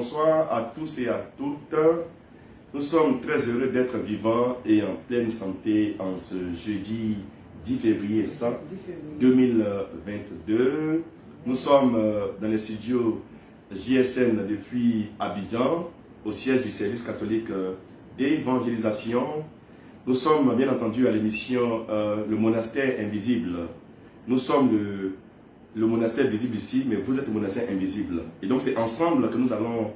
bonsoir à tous et à toutes. Nous sommes très heureux d'être vivants et en pleine santé en ce jeudi 10 février 2022. Nous sommes dans les studios JSN depuis Abidjan, au siège du service catholique d'évangélisation. Nous sommes bien entendu à l'émission Le Monastère Invisible. Nous sommes le monastère visible ici, mais vous êtes le monastère invisible. Et donc c'est ensemble que nous allons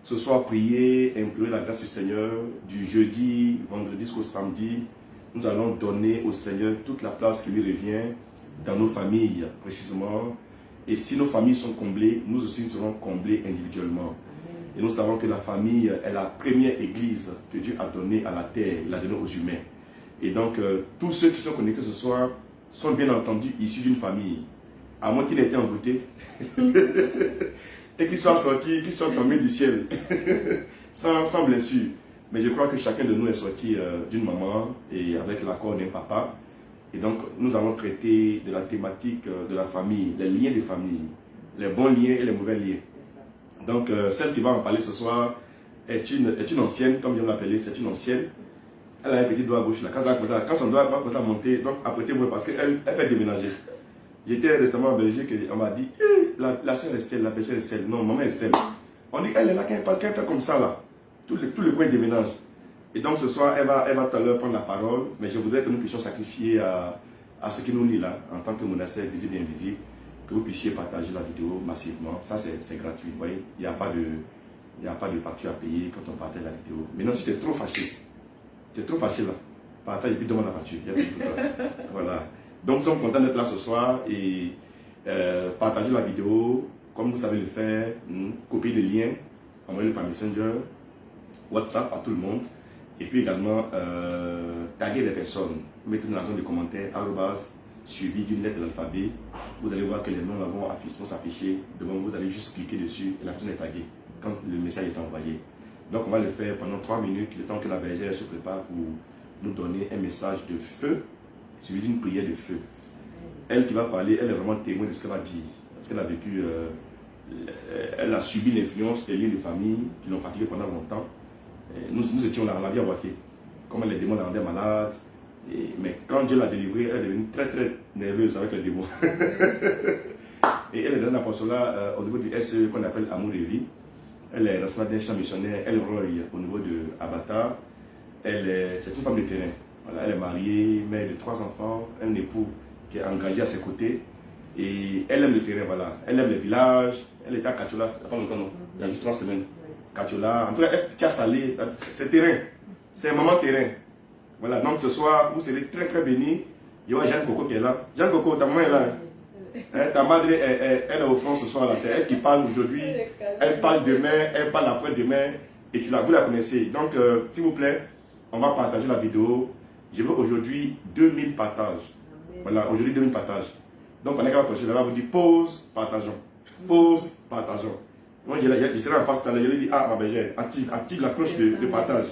ce soir prier, implorer la grâce du Seigneur du jeudi, vendredi jusqu'au samedi. Nous allons donner au Seigneur toute la place qui lui revient dans nos familles précisément. Et si nos familles sont comblées, nous aussi nous serons comblés individuellement. Et nous savons que la famille est la première église que Dieu a donnée à la terre, il a donnée aux humains. Et donc tous ceux qui sont connectés ce soir sont bien entendu issus d'une famille. À moins qu'il ait été envoûté et qu'il soit sorti, qu'il soit tombé du ciel sans blessure. Mais je crois que chacun de nous est sorti d'une maman et avec l'accord d'un papa. Et donc nous allons traiter de la thématique de la famille, les liens de famille, les bons liens et les mauvais liens. Donc celle qui va en parler ce soir est une ancienne, comme je l'appelais, c'est une ancienne. Elle a un petit doigt à gauche là. Quand son doigt va commencer à monter, donc apprêtez-vous parce qu'elle fait déménager. J'étais récemment en Belgique et on m'a dit la soeur Estelle, la péchère Estelle. Non, maman Estelle. On dit elle est là, quand elle fait comme ça là. Tout le coin déménage. Et donc ce soir, elle va tout à l'heure prendre la parole, mais je voudrais que nous puissions sacrifier à ce qui nous lie là, en tant que monastère visible et invisible, que vous puissiez partager la vidéo massivement. Ça c'est gratuit, vous voyez. Il n'y a pas de facture à payer quand on partage la vidéo. Maintenant, si tu es trop fâché là, partage et puis demande la facture. Il y a plus de voilà. Donc nous sommes contents d'être là ce soir et partager la vidéo comme vous savez le faire, copier les liens, envoyer-le par Messenger, WhatsApp à tout le monde et puis également taguer les personnes, mettez dans la zone de commentaires suivi d'une lettre de l'alphabet. Vous allez voir que les noms vont s'afficher devant vous, allez juste cliquer dessus et la personne est taguée quand le message est envoyé. Donc on va le faire pendant 3 minutes, le temps que la bergère se prépare pour nous donner un message de feu suivi d'une prière de feu. Elle qui va parler, elle est vraiment témoin de ce qu'elle va dire. Parce qu'elle a vécu, elle a subi l'influence des liens de famille qui l'ont fatiguée pendant longtemps. Nous étions là, la vie à Waké. Comme elle les démons la rendaient malade. Mais quand Dieu l'a délivrée, elle est devenue très très nerveuse avec les démons. Et elle est dans un apostolat au niveau du SE qu'on appelle Amour et Vie. Elle est responsable d'un champ missionnaire, elle roye au niveau de Avatar. C'est une femme de terrain. Voilà, elle est mariée, mère de 3 enfants, un époux qui est engagé à ses côtés. Et elle aime le terrain, voilà. Elle aime le village. Elle était à Kachola, il n'y a pas longtemps, non. Il y a juste 3 semaines. Kachola, en tout cas, elle qui a salé, c'est terrain. C'est un moment terrain. Voilà, donc ce soir, vous serez très très bénis. Il y aura Jeanne Coco qui est là. Jeanne Coco, ta maman est là. Hein, ta madre, elle est au front ce soir là. C'est elle qui parle aujourd'hui. Elle parle demain, elle parle après-demain. Et vous la connaissez. Donc, s'il vous plaît, on va partager la vidéo. Je veux aujourd'hui 2000 partages. Voilà, aujourd'hui 2000 partages. Donc, pendant qu'elle va approcher, là, vous dit pause, partageons. Pause, partageons. Moi, je serai en face tout à l'heure, je lui dis, ah, ma bergère, active la cloche de partage.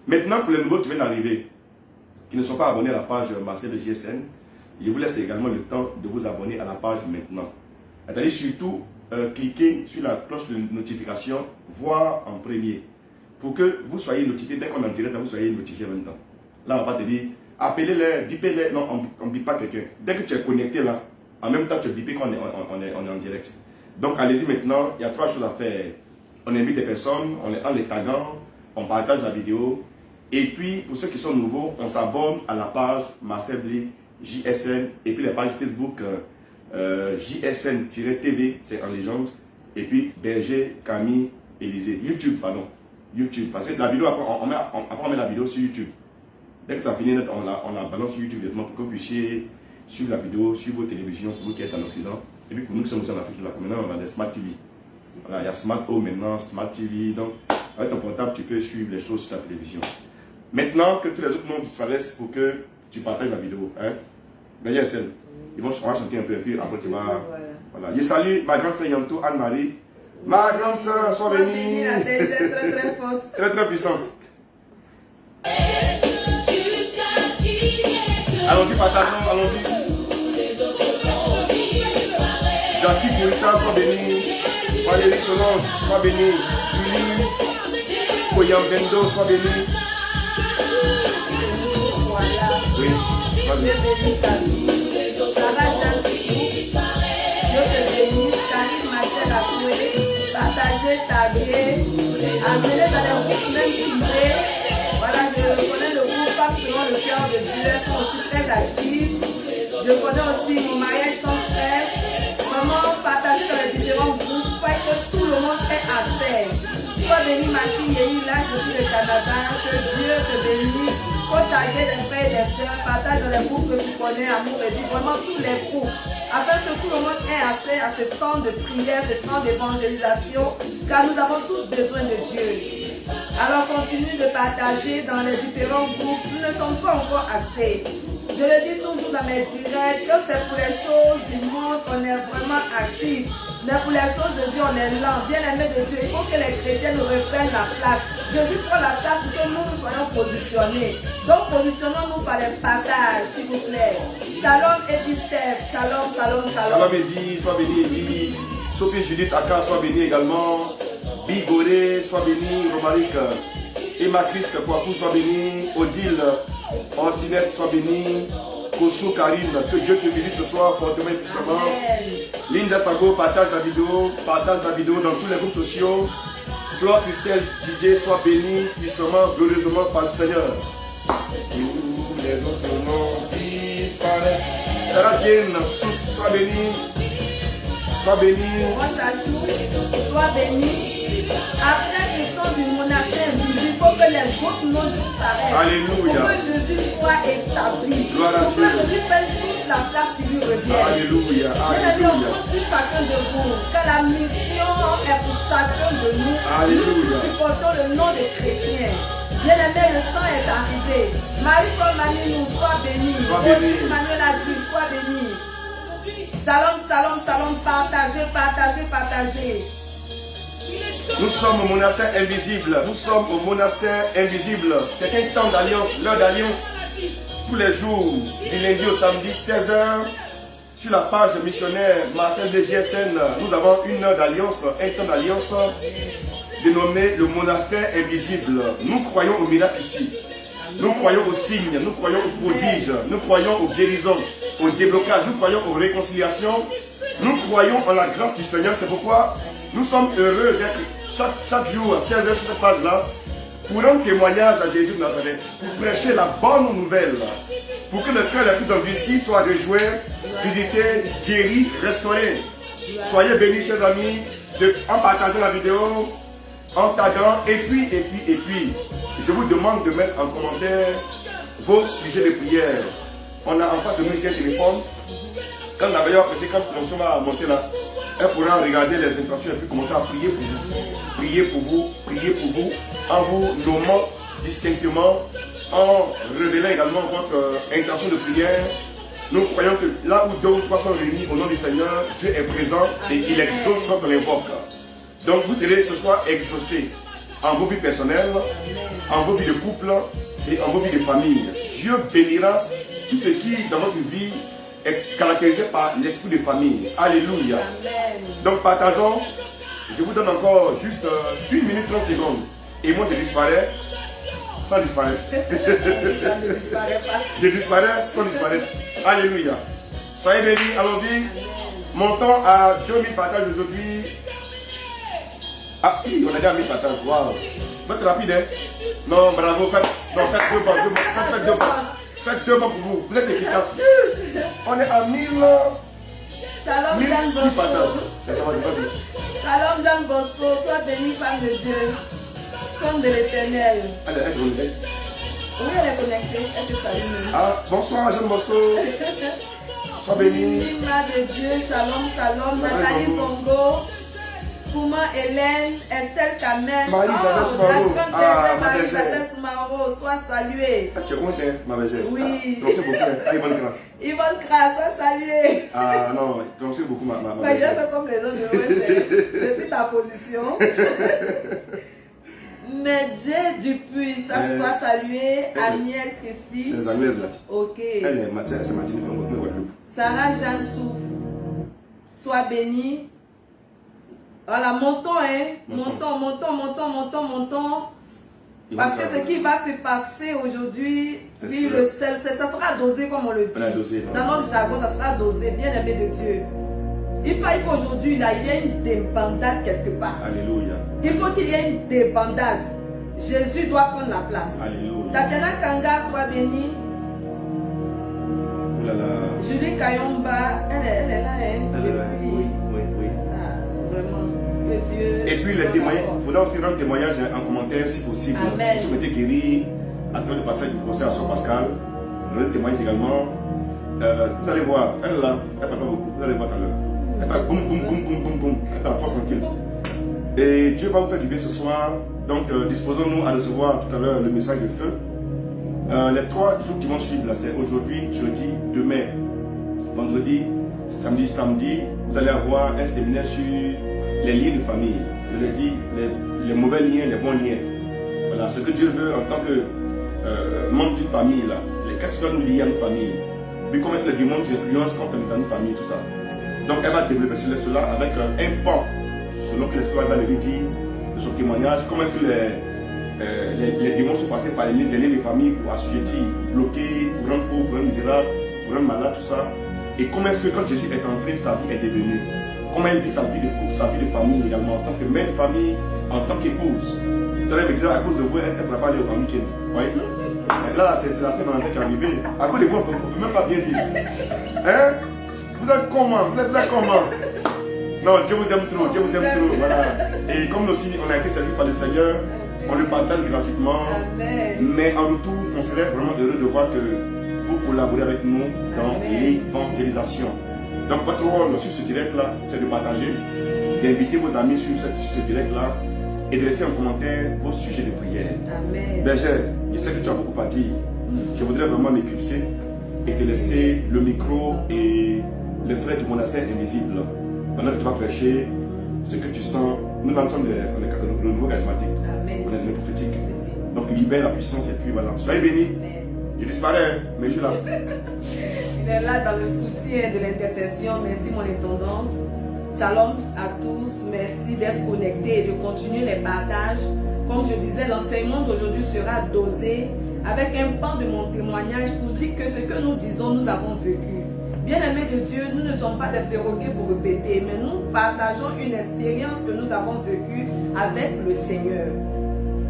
Maintenant, pour les nouveaux qui viennent d'arriver, qui ne sont pas abonnés à la page Marcel de GSN, je vous laisse également le temps de vous abonner à la page maintenant. C'est-à-dire surtout, cliquez sur la cloche de notification, voir en premier, pour que vous soyez notifié, dès qu'on est en direct, vous soyez notifié en même temps. Là, on va te dire, appelez-les, bipez-les. Non, on ne bip pas quelqu'un. Dès que tu es connecté là, en même temps, tu es bipé quand on est en direct. Donc, allez-y maintenant, il y a 3 choses à faire. On invite des personnes, en les taguant, on partage la vidéo. Et puis, pour ceux qui sont nouveaux, on s'abonne à la page Marcel Bly, JSN, et puis la page Facebook JSN-TV, c'est en légende. Et puis, Berger, Camille, Élysée. YouTube, pardon. YouTube. Parce que la vidéo, après, on met la vidéo sur YouTube. Dès que ça finit, on la balance sur YouTube directement pour que vous puissiez suivre la vidéo, suivre vos télévisions, pour vous qui êtes en Occident. Et puis pour nous qui sommes aussi en Afrique, là, maintenant on a des Smart TV. Voilà, il y a Smart Home maintenant, Smart TV. Donc, avec ton portable, tu peux suivre les choses sur ta télévision. Maintenant que tous les autres mondes disparaissent pour que tu partages la vidéo. Hein? Mais il y a celle. On va chanter un peu et puis après tu vas. Voilà. Je salue ma grande sœur Yanto, Anne-Marie. Ma grande sœur, sois bénie. Très très forte. Très très puissante. Allons-y, partageons, allons-y. Jackie Bourita, sois béni. Valérie, Solange, sois bénie. Julie, Koyambendo, sois bénie. Voilà. Oui, Dieu bénisse ta vie. Sarah Jeanne Dieu te bénisse. Karine Marcel Akoué. Partager, taguer. Amener dans les groupes même privés. Voilà, je connais le groupe Femmes selon le cœur de Dieu. Elles sont aussi très actives. Je connais aussi mon mariage sans stress. Comment partager dans les différents groupes. Faire que tout le monde ait accès. Sois béni ma fille Yeila, je suis le Canada. Que Dieu te bénisse. Faut taguer les frères et les sœurs. Partage dans les groupes que tu connais, amour et vie. Vraiment tous les groupes. Afin que tout le monde ait accès à ce temps de prière, ce temps d'évangélisation. Car nous avons tous besoin de Dieu. Alors continue de partager dans les différents groupes. Nous ne sommes pas encore assez. Je le dis toujours dans mes directs, que c'est pour les choses du monde qu'on est vraiment actif. Mais pour les choses de Dieu, on est lent. Bien aimé de Dieu, il faut que les chrétiens nous reprennent la place. Je dis prends la place pour que nous soyons positionnés. Donc positionnons-nous par les partages, s'il vous plaît. Shalom Edith, shalom, shalom, shalom. Shalom Edith, sois bénie Edith. Sophie Judith Aka, sois bénie également. Bigoré, sois bénie. Romaric, Emma Christ Kouakou, sois bénie. Odile, Ancinette, sois bénie. Kosso Karine, que Dieu te bénisse ce soir fortement et puissamment. Linda Sago, partage la vidéo dans tous les groupes sociaux. Flore Christelle Didier, sois bénie puissamment, glorieusement par le Seigneur. Tous les autres noms disparaissent. Sarah Jane, sois bénie. Sois bénie. Moi, Chachou, sois béni. Après ce temps du monastère, il faut que les autres noms disparaissent. Alléluia. Pour que Jésus soit établi. Gloire à pour Dieu. que Jésus prenne toute la place qui lui revient. Alléluia. Bien aimé, on Alléluia. compte sur chacun de vous. Que la mission est pour chacun de nous. Alléluia. Nous supportons le nom des chrétiens. Bien aimé, le temps est arrivé. Marie-Paul Maninou, sois béni. Sois béni. Manuel Adri, sois béni. Shalom, shalom, shalom. Partagez, partagez, partagez. Nous sommes au monastère invisible. Nous sommes au monastère invisible. C'est un temps d'alliance, l'heure d'alliance. Tous les jours, du lundi au samedi, 16h, sur la page missionnaire Marcel de GSN, nous avons une heure d'alliance, un temps d'alliance dénommé le monastère invisible. Nous croyons au miracle ici. Nous croyons aux signes, nous croyons aux prodiges, nous croyons aux guérisons, au déblocage, nous croyons aux réconciliations. Nous croyons en la grâce du Seigneur. C'est pourquoi nous sommes heureux d'être chaque jour à 16h sur cette page-là pour rendre témoignage à Jésus de Nazareth, pour prêcher la bonne nouvelle, pour que le cœur le plus endurci soit rejoint, visité, guéri, restauré. Soyez bénis, chers amis, en partageant la vidéo, en taguant, et puis, je vous demande de mettre en commentaire vos sujets de prière. On a en face de nous ici un téléphone. Quand la veilleure prêché, quand l'onction va monter là, elle pourra regarder les intentions et puis commencer à prier pour vous. Prier pour vous, prier pour vous, en vous nommant distinctement, en révélant également votre intention de prière. Nous croyons que là où 2 ou 3 sont réunis au nom du Seigneur, Dieu est présent et il exauce quand on l'invoque. Donc vous serez ce soir exaucés en vos vies personnelles, en vos vies de couple et en vos vies de famille. Dieu bénira tout ce qui dans votre vie est caractérisé par l'esprit de famille. Alléluia. Amen. Donc partageons. Je vous donne encore juste 1 minute 30 secondes. Et moi je disparais sans disparaître. Ça ne disparaît pas. Je disparais sans disparaître. Alléluia. Soyez bénis, allons-y. Montons à 2000 partages aujourd'hui. Ah oui, on a déjà 1000 partages. Waouh. Vous êtes rapide, hein? Non, bravo. Faites 2 bancs. Faites 2 bancs. Faites 2 bancs pour vous. Vous êtes efficace. On est à 1000. Shalom, Jean 1006 Bosco. partages. Vas-y. Shalom, Jean Bosco. Sois béni, femme de Dieu. Son de l'éternel. Allez, intronisez. Oui, elle est connectée. Elle te salue même. Ah, bonsoir, Jean Bosco. Sois béni. Lima de Dieu. Shalom, shalom. Nathalie Bonjour. Zongo. Pouma Hélène. Estelle Kamel. Marie-Isabelle la Soumaro. grande Ah, Thérèse ma Marie-Isabelle bergère. Soumaro. Sois saluée. Ah, tu es honte, hein, ma bergère. Oui. Ah, beaucoup, hein. Ah, Yvonne Kra. Yvonne Kras, sois saluée. Ah, non, tu en sais beaucoup, ma Mais je bergère. fais comme les autres, je vais depuis ta position. Medjé Dupuis, ça soit salué. Aniel Christy. Les Anglaises, là. Ok. Elle est matière, c'est Martinique, on va le. Sarah Jeanne Souf, sois bénie. Voilà, montons, hein. Montons. Parce que ce qui va se passer aujourd'hui, oui, ça sera dosé comme on le dit. Dans notre jargon, ça sera dosé, bien aimé de Dieu. Il faut qu'aujourd'hui, là, il y ait une débandade quelque part. Alléluia. Il faut qu'il y ait une débandade. Jésus doit prendre la place. Alléluia. Tatiana Kanga, soit bénie. Julie Kayomba, elle est là, hein, depuis. Oui. Ah, vraiment. Que Dieu. Et puis, les témoignages, il faudra aussi rendre témoignage en commentaire si possible. Amen. Si vous êtes guéri à travers le passage du procès à Sœur Pascal, le témoignage également. Vous allez voir, elle est là, elle ne parle pas beaucoup, vous allez voir tout à l'heure. Elle parle boum, boum. Elle a la force tranquille. Et Dieu va vous faire du bien ce soir. Donc, disposons-nous à recevoir tout à l'heure le message de feu. Les 3 jours qui vont suivre, là, c'est aujourd'hui, jeudi, demain, vendredi, samedi. Vous allez avoir un séminaire sur les liens de famille. Je l'ai dit, les mauvais liens, les bons liens. Voilà, ce que Dieu veut en tant que membre d'une famille, là. Qu'est-ce qui doit nous lier à nos familles? Puis comment est-ce que les démons nous influencent quand on est dans une famille, tout ça. Donc elle va développer cela avec un pan, selon que l'Esprit va lui dire de son témoignage, comment est-ce que les démons sont passés par les liens de famille pour assujettir, bloquer, pour rendre pauvre, pour rendre misérable, pour rendre malade, tout ça. Et comment est-ce que quand Jésus est entré, sa vie est devenue. Comment il vit sa vie de couple, sa vie de famille également, en tant que mère de famille, en tant qu'épouse. Tout à l'heure, elle me disait, à cause de vous, elle ne pourra pas aller au week-end. Voyez? Là, c'est la Saint-Valentin qui est arrivée. À cause de vous, on ne peut même pas bien vivre. Hein? Vous êtes comment? Non, Dieu vous aime trop, voilà. Et comme aussi on a été servis par le Seigneur, on le partage gratuitement. Amen. Mais en retour, on serait vraiment heureux de voir que vous collaborez avec nous dans l'évangélisation. Donc votre rôle sur ce direct-là, c'est de partager, d'inviter vos amis sur ce direct-là et de laisser en commentaire vos sujets de prière. Amen. Berger, je sais que tu as beaucoup à dire. Je voudrais vraiment m'éclipser et te laisser le micro et le frère du monastère invisible. Pendant que tu vas prêcher ce que tu sens. Nous, nous sommes le nouveau charismatique. Amen. On est le prophétique. Donc libère la puissance et puis voilà. Soyez bénis. Je disparais, mais je suis là. Il est là dans le soutien de l'intercession. Merci mon intendant. Shalom à tous. Merci d'être connectés et de continuer les partages. Comme je disais, l'enseignement d'aujourd'hui sera dosé avec un pan de mon témoignage pour dire que ce que nous disons, nous avons vécu. Bien-aimés de Dieu, nous ne sommes pas des perroquets pour répéter, mais nous partageons une expérience que nous avons vécue avec le Seigneur.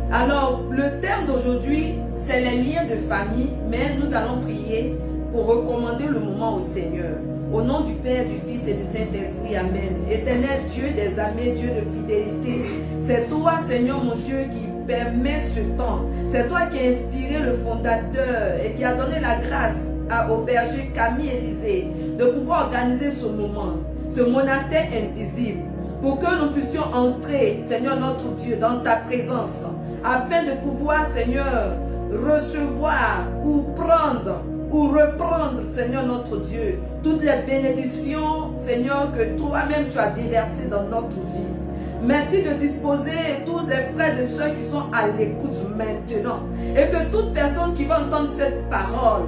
Alors, le thème d'aujourd'hui, c'est les liens de famille, mais nous allons prier pour recommander le moment au Seigneur. Au nom du Père, du Fils et du Saint-Esprit, Amen. Éternel Dieu des armées, Dieu de fidélité, c'est toi, Seigneur mon Dieu, qui permet ce temps. C'est toi qui as inspiré le fondateur et qui a donné la grâce au berger Camille Élysée de pouvoir organiser ce moment, ce monastère invisible, pour que nous puissions entrer, Seigneur notre Dieu, dans ta présence, afin de pouvoir, Seigneur, recevoir ou prendre ou reprendre, Seigneur notre Dieu, toutes les bénédictions, Seigneur, que toi-même tu as déversées dans notre vie. Merci de disposer tous les frères et sœurs qui sont à l'écoute maintenant. Et que toute personne qui va entendre cette parole,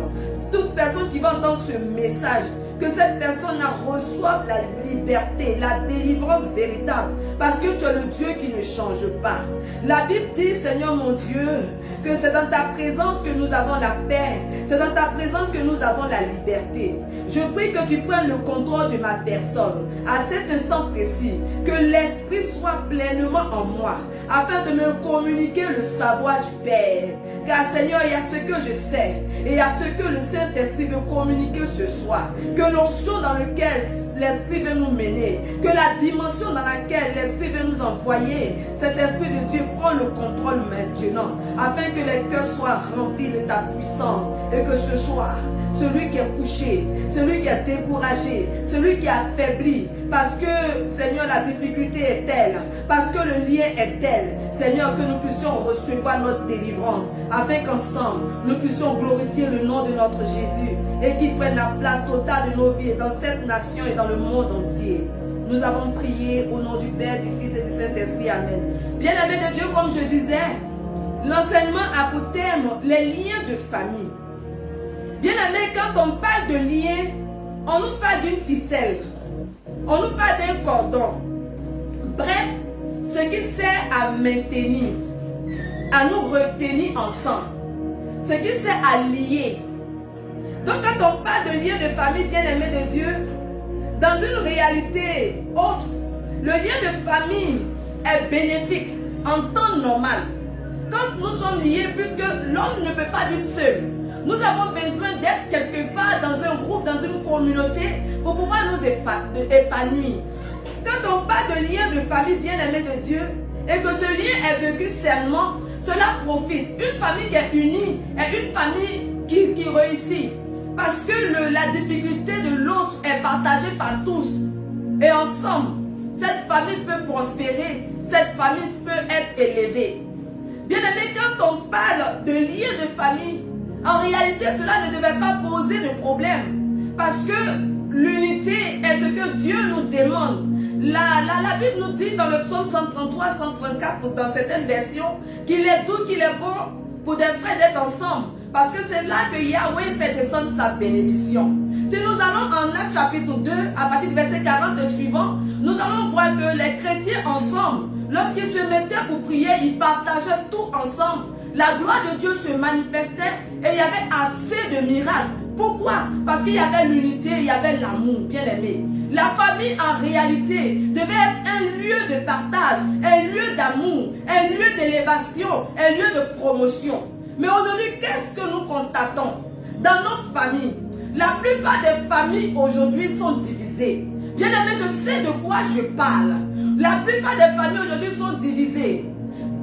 toute personne qui va entendre ce message, que cette personne reçoive la liberté, la délivrance véritable. Parce que tu es le Dieu qui ne change pas. La Bible dit, Seigneur mon Dieu, que c'est dans ta présence que nous avons la paix. C'est dans ta présence que nous avons la liberté. Je prie que tu prennes le contrôle de ma personne. À cet instant précis, que l'Esprit soit pleinement en moi, afin de me communiquer le savoir du Père. Car Seigneur, il y a ce que je sais, et il y a ce que le Saint-Esprit veut communiquer ce soir. Que l'onction dans laquelle l'Esprit veut nous mener, que la dimension dans laquelle l'Esprit veut nous envoyer, cet Esprit de Dieu prend le contrôle maintenant, afin que les cœurs soient remplis de ta puissance, et que ce soir, celui qui est couché, celui qui est découragé, celui qui est affaibli, parce que, Seigneur, la difficulté est telle, parce que le lien est tel, Seigneur, que nous puissions recevoir notre délivrance, afin qu'ensemble, nous puissions glorifier le nom de notre Jésus, et qu'il prenne la place totale de nos vies dans cette nation et dans le monde entier. Nous avons prié au nom du Père, du Fils et du Saint-Esprit. Amen. Bien-aimés de Dieu, comme je disais, l'enseignement a pour thème les liens de famille. Bien-aimés, quand on parle de liens, on nous parle d'une ficelle, on nous parle d'un cordon. Bref, ce qui sert à maintenir, à nous retenir ensemble, ce qui sert à lier. Donc quand on parle de lien de famille bien-aimé de Dieu, dans une réalité autre, le lien de famille est bénéfique en temps normal. Quand nous sommes liés, puisque l'homme ne peut pas vivre seul, nous avons besoin d'être quelque part dans un groupe, dans une communauté, pour pouvoir nous épanouir. Quand on parle de lien de famille bien-aimé de Dieu, et que ce lien est vécu sainement, cela profite. Une famille qui est unie est une famille qui réussit. Parce que la difficulté de l'autre est partagée par tous. Et ensemble, cette famille peut prospérer, cette famille peut être élevée. Bien aimé, quand on parle de lien de famille, en réalité, cela ne devait pas poser de problème. Parce que l'unité est ce que Dieu nous demande. La Bible nous dit dans le psaume 133, 134, dans certaines versions, qu'il est doux, qu'il est bon pour des frères d'être ensemble. Parce que c'est là que Yahweh fait descendre sa bénédiction. Si nous allons en Actes chapitre 2, à partir du verset 40 et suivant, nous allons voir que les chrétiens ensemble, lorsqu'ils se mettaient pour prier, ils partageaient tout ensemble. La gloire de Dieu se manifestait et il y avait assez de miracles. Pourquoi? Parce qu'il y avait l'unité, il y avait l'amour, bien aimé. La famille en réalité devait être un lieu de partage, un lieu d'amour, un lieu d'élévation, un lieu de promotion. Mais aujourd'hui, qu'est-ce que nous constatons? Dans nos familles, la plupart des familles aujourd'hui sont divisées. Bien aimé, je sais de quoi je parle. La plupart des familles aujourd'hui sont divisées.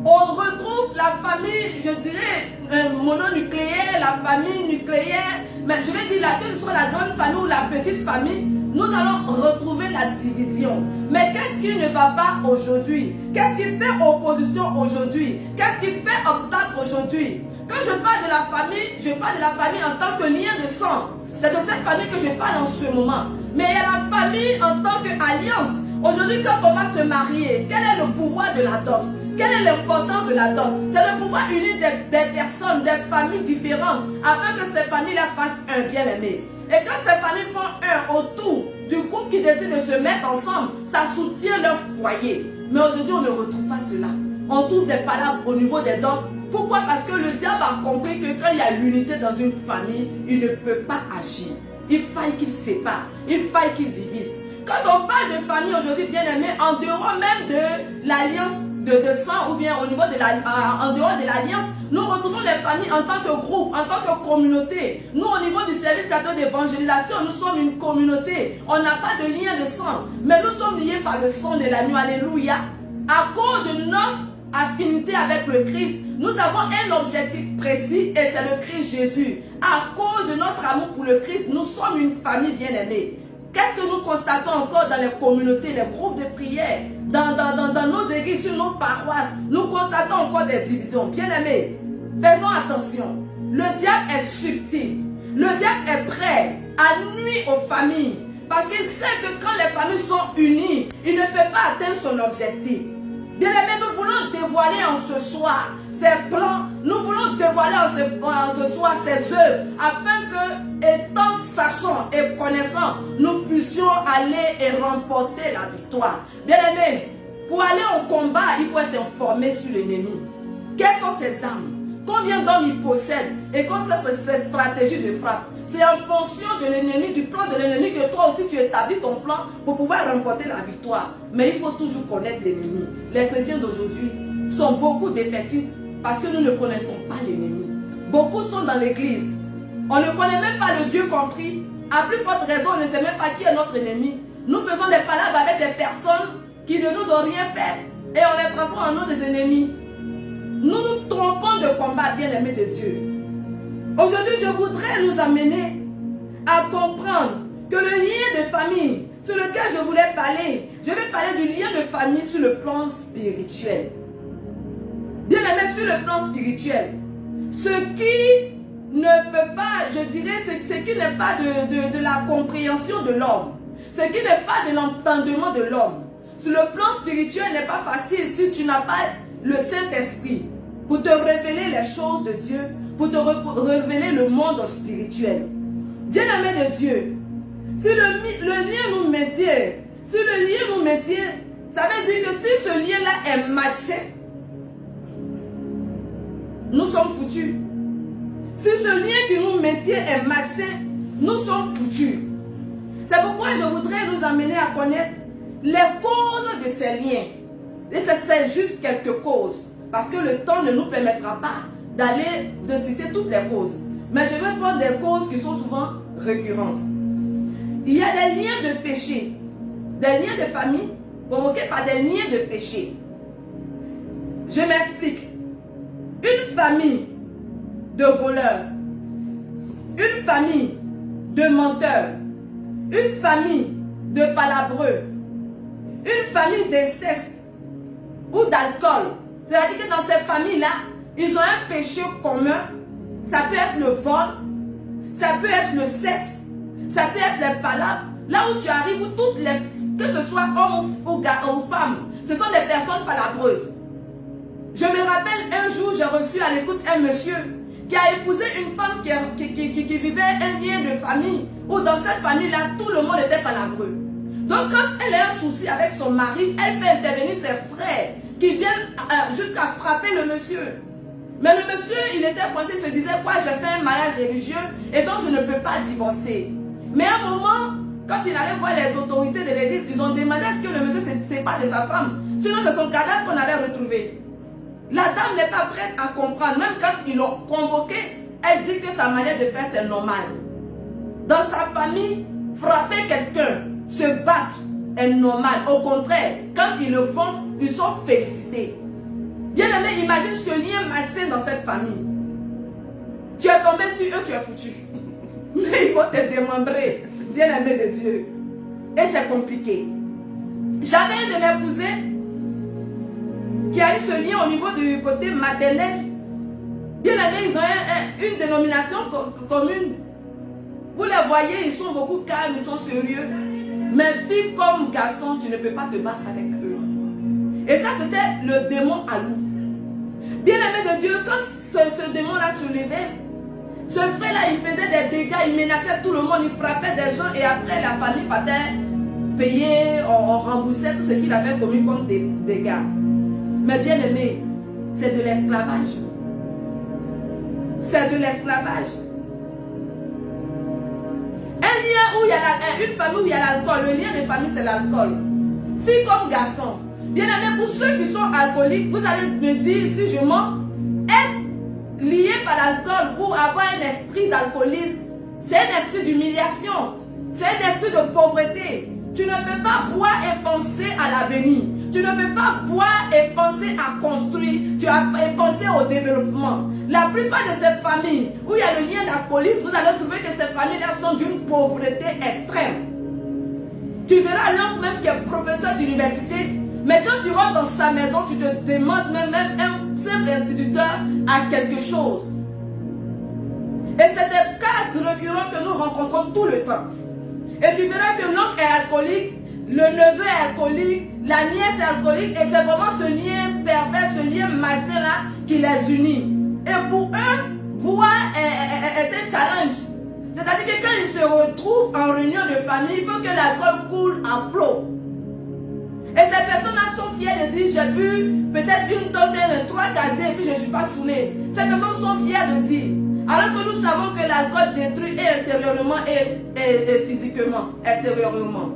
On retrouve la famille, je dirais, mononucléaire, la famille nucléaire. Mais je vais dire, que ce soit la grande famille ou la petite famille, nous allons retrouver la division. Mais qu'est-ce qui ne va pas aujourd'hui? Qu'est-ce qui fait opposition aujourd'hui? Qu'est-ce qui fait obstacle aujourd'hui? Quand je parle de la famille, je parle de la famille en tant que lien de sang. C'est de cette famille que je parle en ce moment. Mais il y a la famille en tant qu'alliance. Aujourd'hui, quand on va se marier, quel est le pouvoir de la dot? Quelle est l'importance de la dot? C'est le pouvoir unir des personnes, des familles différentes, afin que ces familles-là fassent un bien-aimé. Et quand ces familles font un autour du groupe qui décide de se mettre ensemble, ça soutient leur foyer. Mais aujourd'hui, on ne retrouve pas cela. On trouve des palabres au niveau des dots. Pourquoi? Parce que le diable a compris que quand il y a l'unité dans une famille, il ne peut pas agir. Il faille qu'il sépare, il faille qu'il divise. Quand on parle de famille aujourd'hui, bien aimé, en dehors même de l'alliance de sang ou bien au niveau de en dehors de l'alliance, nous retrouvons les familles en tant que groupe, en tant que communauté. Nous, au niveau du service catholique d'évangélisation, nous sommes une communauté. On n'a pas de lien de sang, mais nous sommes liés par le sang de l'agneau. Alléluia. À cause de notre affinité avec le Christ, nous avons un objectif précis et c'est le Christ Jésus. À cause de notre amour pour le Christ, nous sommes une famille bien-aimée. Qu'est-ce que nous constatons encore dans les communautés, les groupes de prière, dans nos églises, sur nos paroisses? Nous constatons encore des divisions. Bien-aimés, faisons attention. Le diable est subtil. Le diable est prêt à nuire aux familles. Parce qu'il sait que quand les familles sont unies, il ne peut pas atteindre son objectif. Bien-aimés, nous voulons dévoiler en ce soir ses plans. Nous voulons dévoiler en ce soir ses œuvres. Afin que, étant sachant et connaissant, nous puissions aller et remporter la victoire. Bien-aimés, pour aller au combat, il faut être informé sur l'ennemi. Quelles sont ses armes? Combien d'hommes il possède? Et quelles sont ses stratégies de frappe? C'est en fonction de l'ennemi, du plan de l'ennemi, que toi aussi tu établis ton plan pour pouvoir remporter la victoire. Mais il faut toujours connaître l'ennemi. Les chrétiens d'aujourd'hui sont beaucoup défaitistes parce que nous ne connaissons pas l'ennemi. Beaucoup sont dans l'église. On ne connaît même pas le Dieu compris. À plus forte raison, on ne sait même pas qui est notre ennemi. Nous faisons des palabres avec des personnes qui ne nous ont rien fait et on les transforme en nos ennemis. Nous nous trompons de combat, bien-aimés de Dieu. Aujourd'hui, je voudrais nous amener à comprendre que le lien de famille sur lequel je voulais parler, je vais parler du lien de famille sur le plan spirituel. Bien-aimés, sur le plan spirituel, ce qui ne peut pas, je dirais, ce qui n'est pas de la compréhension de l'homme, ce qui n'est pas de l'entendement de l'homme. Sur le plan spirituel, n'est pas facile si tu n'as pas le Saint-Esprit pour te révéler les choses de Dieu, pour te révéler le monde spirituel. Bien-aimé de Dieu, si le lien nous maintient, si le lien nous maintient, Ça veut dire que si ce lien-là est malsain, nous sommes foutus. Si ce lien qui nous maintient est malsain, nous sommes foutus. C'est pourquoi je voudrais nous amener à connaître les causes de ces liens. Et c'est juste quelques causes. Parce que le temps ne nous permettra pas d'aller de citer toutes les causes. Mais je vais prendre des causes qui sont souvent récurrentes. Il y a des liens de péché, des liens de famille provoqués par des liens de péché. Je m'explique. Une famille de voleurs, une famille de menteurs, une famille de palabreux, une famille d'inceste ou d'alcool. C'est-à-dire que dans ces familles-là, ils ont un péché commun. Ça peut être le vol, ça peut être le sexe, ça peut être les palabres. Là où tu arrives, où toutes les, que ce soit hommes ou femmes, ce sont des personnes palabreuses. Je me rappelle un jour, j'ai reçu à l'écoute un monsieur qui a épousé une femme qui vivait un lien de famille, où dans cette famille-là, tout le monde était palabreux. Donc quand elle a un souci avec son mari, elle fait intervenir ses frères qui viennent jusqu'à frapper le monsieur. Mais le monsieur, il était coincé, il se disait quoi, j'ai fait un mariage religieux et donc je ne peux pas divorcer. Mais à un moment, quand il allait voir les autorités de l'église, ils ont demandé à ce que le monsieur se sépare de sa femme. Sinon c'est son cadavre qu'on allait retrouver. La dame n'est pas prête à comprendre. Même quand ils l'ont convoquée, elle dit que sa manière de faire c'est normal. Dans sa famille, frapper quelqu'un, se battre est normal. Au contraire, quand ils le font, ils sont félicités. Bien aimé, imagine ce lien malsain dans cette famille. Tu es tombé sur eux, tu es foutu. Mais ils vont te démembrer, bien aimé de Dieu. Et c'est compliqué. J'avais un de mes cousins qui a eu ce lien au niveau du côté maternel. Bien aimé, ils ont une dénomination commune. Vous les voyez, ils sont beaucoup calmes, ils sont sérieux. Mais fille comme garçon, tu ne peux pas te battre avec eux. Et ça, c'était le démon à loup. Bien aimé de Dieu, quand ce démon-là se levait, ce frère-là, il faisait des dégâts, il menaçait tout le monde, il frappait des gens et après la famille partait payer, on remboursait tout ce qu'il avait commis comme des dégâts. Mais bien aimé, c'est de l'esclavage. C'est de l'esclavage. Un lien où il y a une famille où il y a l'alcool, le lien de famille c'est l'alcool. Fille comme garçon. Bien aimé, pour ceux qui sont alcooliques, vous allez me dire si je mens, être lié par l'alcool ou avoir un esprit d'alcoolisme, c'est un esprit d'humiliation, c'est un esprit de pauvreté. Tu ne peux pas boire et penser à l'avenir. Tu ne peux pas boire et penser à construire. Tu as pensé au développement. La plupart de ces familles où il y a le lien d'alcoolisme, vous allez trouver que ces familles-là sont d'une pauvreté extrême. Tu verras l'homme même qui est professeur d'université, mais quand tu rentres dans sa maison, tu te demandes même un simple instituteur a quelque chose. Et c'est des cas récurrents que nous rencontrons tout le temps. Et tu verras que l'homme est alcoolique, le neveu est alcoolique, la nièce est alcoolique, et c'est vraiment ce lien pervers, ce lien malsain là qui les unit. Et pour eux, boire est un challenge. C'est-à-dire que quand ils se retrouvent en réunion de famille, il faut que l'alcool coule à flot. Et ces personnes-là sont fières de dire j'ai bu peut-être une tonne de 3 casiers et puis je ne suis pas saoulé. Ces personnes sont fières de dire. Alors que nous savons que l'alcool détruit et intérieurement et physiquement, extérieurement.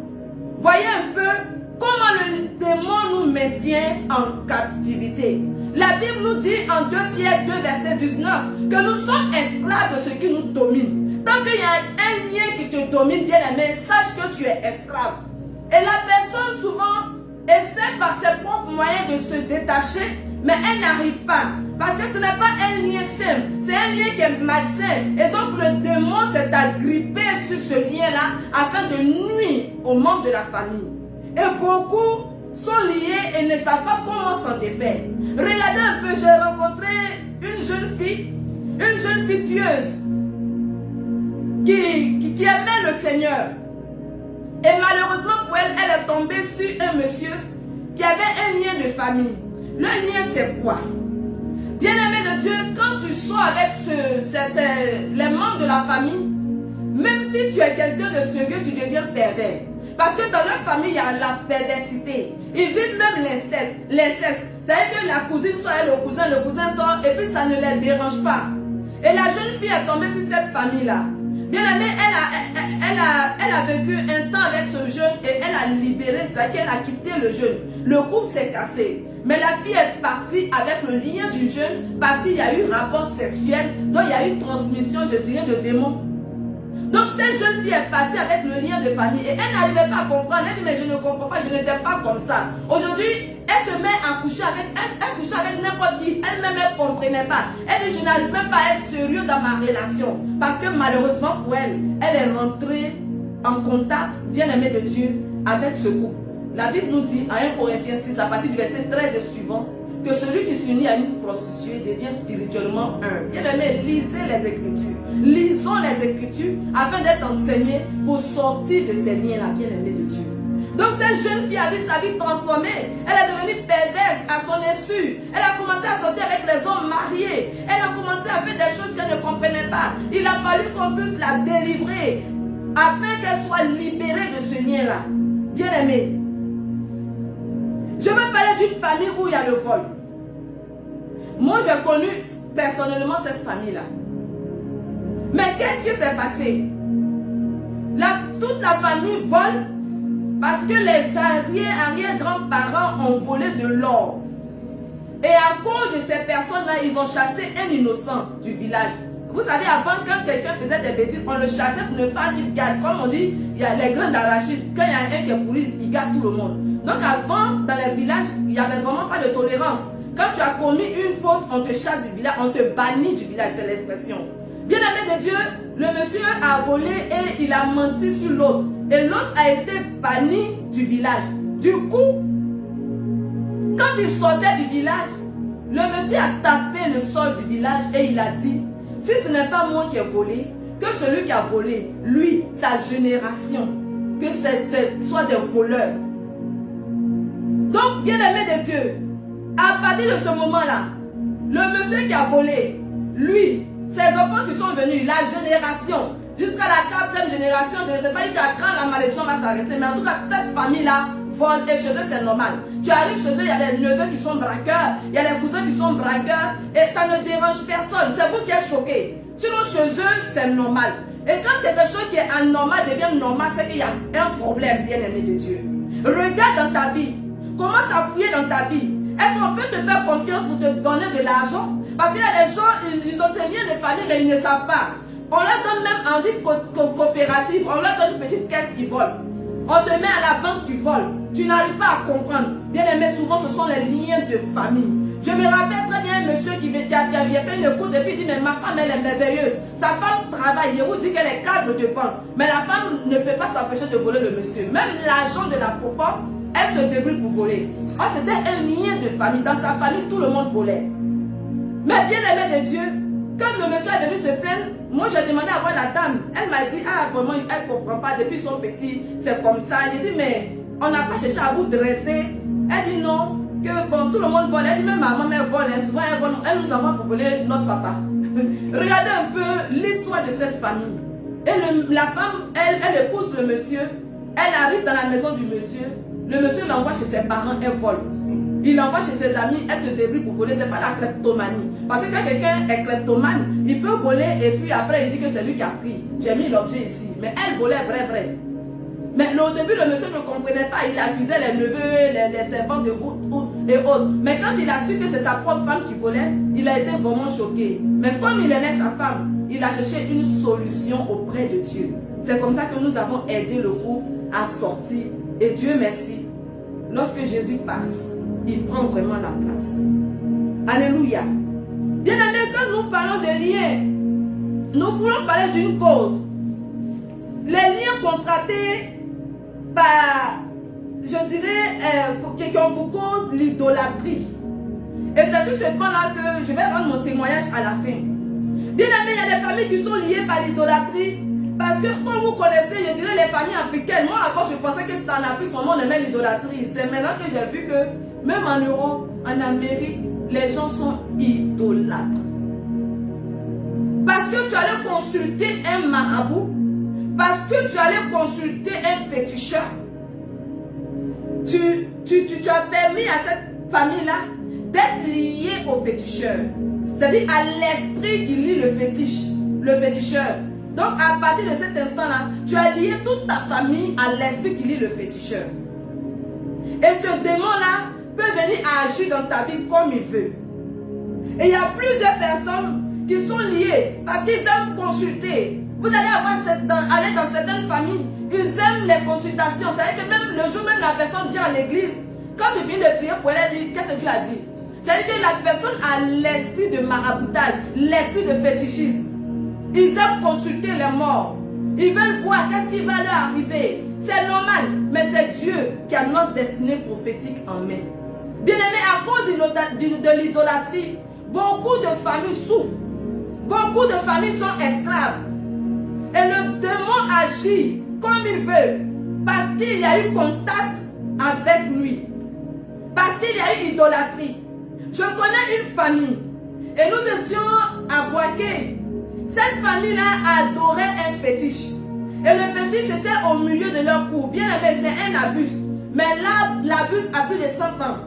Voyez un peu comment le démon nous maintient en captivité. La Bible nous dit en 2 Pierre 2 verset 19 que nous sommes esclaves de ce qui nous domine. Tant qu'il y a un lien qui te domine, bien aimé, sache que tu es esclave. Et la personne souvent essaie par ses propres moyens de se détacher, mais elle n'arrive pas. Parce que ce n'est pas un lien simple, c'est un lien qui est malsain. Et donc le démon s'est agrippé sur ce lien-là afin de nuire aux membres de la famille. Et beaucoup sont liés et ne savent pas comment s'en défaire. Regardez un peu, j'ai rencontré une jeune fille pieuse qui aimait le Seigneur. Et malheureusement pour elle, elle est tombée sur un monsieur qui avait un lien de famille. Le lien c'est quoi? Bien-aimé de Dieu, quand tu sors avec les membres de la famille, même si tu es quelqu'un de sérieux, tu deviens pervers. Parce que dans leur famille, il y a la perversité. Ils vivent même l'inceste. C'est-à-dire que la cousine sort et le cousin sort et puis ça ne les dérange pas. Et la jeune fille est tombée sur cette famille-là. Bien aimée, elle a vécu un temps avec ce jeune et elle a libéré, c'est-à-dire qu'elle a quitté le jeune. Le couple s'est cassé. Mais la fille est partie avec le lien du jeune parce qu'il y a eu rapport sexuel, donc il y a eu transmission, je dirais, de démons. Donc cette jeune fille est partie avec le lien de famille et elle n'arrivait pas à comprendre. Elle dit mais je ne comprends pas, je n'étais pas comme ça. Aujourd'hui, elle se met à coucher avec, elle couchait avec n'importe qui. Elle-même, elle ne comprenait pas. Elle dit je n'arrive même pas à être sérieux dans ma relation. Parce que malheureusement pour elle, elle est rentrée en contact, bien aimée de Dieu, avec ce couple. La Bible nous dit, à 1 Corinthiens 6, à partir du verset 13 et suivant, que celui qui s'unit à une prostituée devient spirituellement un. Bien aimé, lisez les Écritures. Lisons les Écritures afin d'être enseignés pour sortir de ces liens-là, bien aimés de Dieu. Donc cette jeune fille a vu sa vie transformée. Elle est devenue perverse à son insu. Elle a commencé à sortir avec les hommes mariés. Elle a commencé à faire des choses qu'elle ne comprenait pas. Il a fallu qu'on puisse la délivrer afin qu'elle soit libérée de ce lien-là. Bien aimé. Je veux parler d'une famille où il y a le vol. Moi, j'ai connu personnellement cette famille-là. Mais qu'est-ce qui s'est passé? Toute la famille vole parce que les arrière-grands-parents ont volé de l'or. Et à cause de ces personnes-là, ils ont chassé un innocent du village. Vous savez, avant, quand quelqu'un faisait des bêtises, on le chassait pour ne pas qu'il gâte. Comme on dit, il y a les grains d'arachide. Quand il y a un qui est pourri, il gâte tout le monde. Donc avant, dans les villages, il n'y avait vraiment pas de tolérance. Quand tu as commis une faute, on te chasse du village, on te bannit du village, c'est l'expression. Bien aimé de Dieu, le monsieur a volé et il a menti sur l'autre. Et l'autre a été banni du village. Du coup, quand il sortait du village, le monsieur a tapé le sol du village et il a dit, si ce n'est pas moi qui ai volé, que celui qui a volé, lui, sa génération, que ce soit des voleurs. Donc, bien aimé de Dieu, à partir de ce moment-là, le monsieur qui a volé, lui, ses enfants qui sont venus, la génération, jusqu'à la 4e génération, je ne sais pas quand la malédiction va s'arrêter, mais en tout cas, cette famille-là vole et chez eux, c'est normal. Tu arrives chez eux, il y a des neveux qui sont braqueurs, il y a des cousins qui sont braqueurs, et ça ne dérange personne. C'est vous qui êtes choqués. Sinon, chez eux, c'est normal. Et quand quelque chose qui est anormal devient normal, c'est qu'il y a un problème, bien aimé de Dieu. Regarde dans ta vie. Commence à fouiller dans ta vie. Est-ce qu'on peut te faire confiance pour te donner de l'argent? Parce qu'il y a des gens, ils ont ces liens de famille, mais ils ne savent pas. On leur donne même en dit coopérative, on leur donne une petite caisse qui vole. On te met à la banque, tu voles. Tu n'arrives pas à comprendre. Bien aimé, souvent ce sont les liens de famille. Je me rappelle très bien un monsieur qui avait fait une écoute et puis il dit, mais ma femme elle est merveilleuse. Sa femme travaille, il dit qu'elle est cadre de banque. Mais la femme ne peut pas s'empêcher de voler le monsieur. Même l'argent de la popote, elle se débrouille pour voler. Oh, c'était un lien de famille. Dans sa famille, tout le monde volait. Mais bien aimé de Dieu, quand le monsieur est venu se plaindre, moi j'ai demandé à voir la dame. Elle m'a dit, ah vraiment, elle ne comprend pas. Depuis son petit, c'est comme ça. J'ai dit, mais on n'a pas cherché à vous dresser. Elle dit non, que bon, tout le monde vole. Elle dit, même maman, elle vole. Souvent, elle nous envoie pour voler notre papa. Regardez un peu l'histoire de cette famille. Et la femme, elle épouse le monsieur. Elle arrive dans la maison du monsieur. Le monsieur l'envoie chez ses parents, elle vole. Il l'envoie chez ses amis, elle se débrouille pour voler. C'est pas la kleptomanie. Parce que quand quelqu'un est kleptomane, il peut voler et puis après il dit que c'est lui qui a pris. J'ai mis l'objet ici. Mais elle volait vrai. Mais au début, le monsieur ne comprenait pas. Il accusait les neveux, les servantes et autres. Mais quand il a su que c'est sa propre femme qui volait, il a été vraiment choqué. Mais comme il aimait sa femme, il a cherché une solution auprès de Dieu. C'est comme ça que nous avons aidé le couple à sortir. Et Dieu merci, lorsque Jésus passe, il prend vraiment la place. Alléluia. Bien aimé, quand nous parlons de liens, nous voulons parler d'une cause. Les liens contractés par, je dirais, qui ont pour cause l'idolâtrie. Et c'est sur ce point-là que je vais rendre mon témoignage à la fin. Bien aimé, il y a des familles qui sont liées par l'idolâtrie. Parce que comme vous connaissez, je dirais les familles africaines, moi avant je pensais que c'était en Afrique, seulement on aimait l'idolâtrie. C'est maintenant que j'ai vu que même en Europe, en Amérique, les gens sont idolâtres. Parce que tu allais consulter un marabout, parce que tu allais consulter un féticheur, tu as permis à cette famille-là d'être liée au féticheur. C'est-à-dire à l'esprit qui lie le féticheur. Donc à partir de cet instant-là, tu as lié toute ta famille à l'esprit qui lie le féticheur. Et ce démon-là peut venir agir dans ta vie comme il veut. Et il y a plusieurs personnes qui sont liées parce qu'ils aiment consulter. Vous allez aller dans certaines familles, ils aiment les consultations. C'est-à-dire que même le jour même la personne vient à l'église, quand tu finis de prier pour elle, elle dit, qu'est-ce que Dieu a dit? C'est-à-dire que la personne a l'esprit de maraboutage, l'esprit de fétichisme. Ils aiment consulter les morts. Ils veulent voir qu'est-ce qui va leur arriver. C'est normal, mais c'est Dieu qui a notre destinée prophétique en main. Bien aimé, à cause de l'idolâtrie, beaucoup de familles souffrent. Beaucoup de familles sont esclaves. Et le démon agit comme il veut. Parce qu'il y a eu contact avec lui. Parce qu'il y a eu idolâtrie. Je connais une famille. Et nous étions à Boaké. Cette famille-là adorait un fétiche. Et le fétiche était au milieu de leur cour. Bien aimé, c'est un abus. Mais là, l'abus a plus de 100 ans.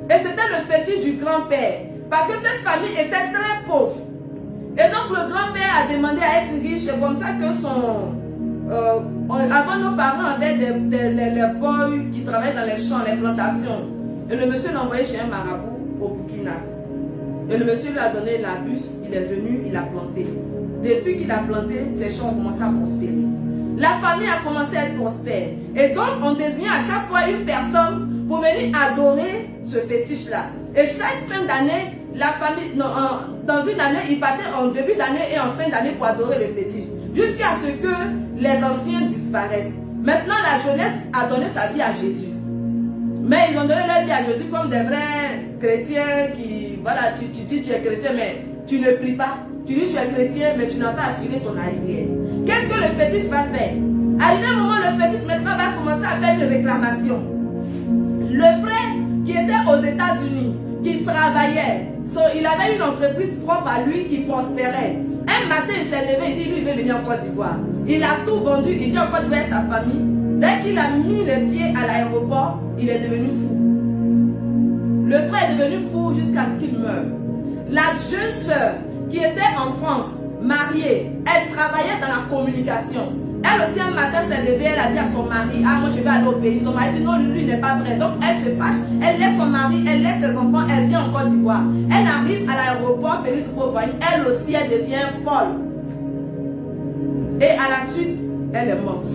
Et c'était le fétiche du grand-père. Parce que cette famille était très pauvre. Et donc le grand-père a demandé à être riche. C'est comme ça que avant nos parents avaient les boys qui travaillaient dans les champs, les plantations. Et le monsieur l'a envoyé chez un marabout au Burkina. Et le monsieur lui a donné l'abus. Il est venu, il a planté. Depuis qu'il a planté, ses champs ont commencé à prospérer. La famille a commencé à être prospère. Et donc, on désignait à chaque fois une personne pour venir adorer ce fétiche-là. Et chaque fin d'année, la famille, dans une année, ils partaient en début d'année et en fin d'année pour adorer le fétiche. Jusqu'à ce que les anciens disparaissent. Maintenant, la jeunesse a donné sa vie à Jésus. Mais ils ont donné leur vie à Jésus comme des vrais chrétiens qui, voilà, tu dis tu es chrétien, mais tu ne pries pas. Tu dis tu es chrétien, mais tu n'as pas assuré ton arrière. Qu'est-ce que le fétiche va faire? Arrivé un moment, le fétiche maintenant va commencer à faire une réclamation. Le frère qui était aux États-Unis, qui travaillait, il avait une entreprise propre à lui qui prospérait. Un matin, il s'est levé, il dit lui, il veut venir en Côte d'Ivoire. Il a tout vendu, il vient en Côte d'Ivoire avec sa famille. Dès qu'il a mis les pieds à l'aéroport, il est devenu fou. Le frère est devenu fou jusqu'à ce qu'il meure. La jeune sœur qui était en France, mariée, elle travaillait dans la communication. Elle aussi un matin s'est levée, elle a dit à son mari, ah moi je vais aller au pays. Son mari dit non, lui n'est pas prêt. Donc elle se fâche, elle laisse son mari, elle laisse ses enfants, elle vient en Côte d'Ivoire. Elle arrive à l'aéroport, Félix Houphouët-Boigny, elle aussi elle devient folle. Et à la suite, elle est morte.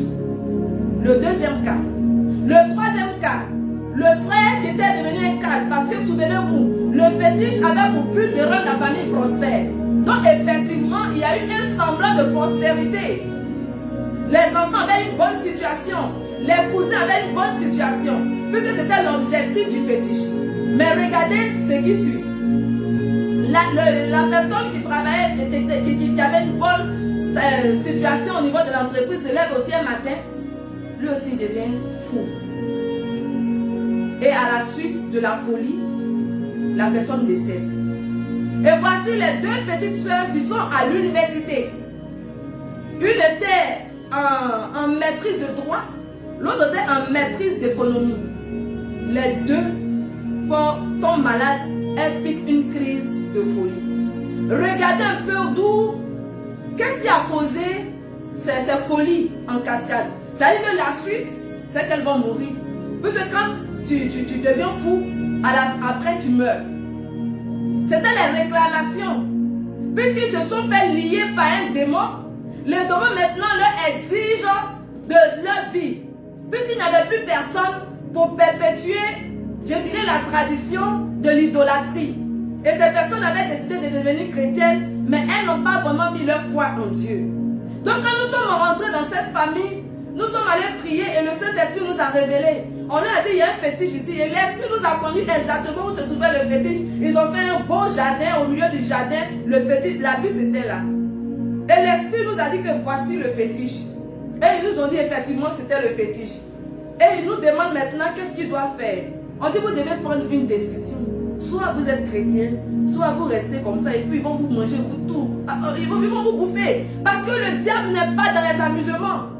Le deuxième cas. Le troisième cas, le frère qui était devenu un cadre, parce que souvenez-vous, le fétiche avait pour but de rendre la famille prospère. Donc effectivement, il y a eu un semblant de prospérité. Les enfants avaient une bonne situation, les cousins avaient une bonne situation, puisque c'était l'objectif du fétiche. Mais regardez ce qui suit. La personne qui travaillait, qui avait une bonne situation au niveau de l'entreprise se lève aussi un matin, lui aussi devient fou. Et à la suite de la folie, la personne décède. Et voici les deux petites sœurs qui sont à l'université. Une était en maîtrise de droit, l'autre était en maîtrise d'économie. Les deux tombent malades, elles piquent une crise de folie. Regardez un peu d'où, qu'est-ce qui a causé ces folies en cascade. C'est-à-dire que la suite, c'est qu'elles vont mourir. Parce que quand tu deviens fou, après tu meurs. C'était les réclamations. Puisqu'ils se sont fait lier par un démon, le démon maintenant leur exige de leur vie. Puisqu'il n'y avait plus personne pour perpétuer, je dirais, la tradition de l'idolâtrie. Et ces personnes avaient décidé de devenir chrétiennes, mais elles n'ont pas vraiment mis leur foi en Dieu. Donc quand nous sommes rentrés dans cette famille, nous sommes allés prier et le Saint-Esprit nous a révélé. On leur a dit, il y a un fétiche ici. Et l'Esprit nous a conduit exactement où se trouvait le fétiche. Ils ont fait un beau jardin. Au milieu du jardin, le fétiche, l'abus était là. Et l'Esprit nous a dit que voici le fétiche. Et ils nous ont dit effectivement c'était le fétiche. Et ils nous demandent maintenant qu'est-ce qu'ils doivent faire. On dit vous devez prendre une décision. Soit vous êtes chrétien, soit vous restez comme ça et puis ils vont vous manger vous tout. Ils vont vous bouffer. Parce que le diable n'est pas dans les amusements.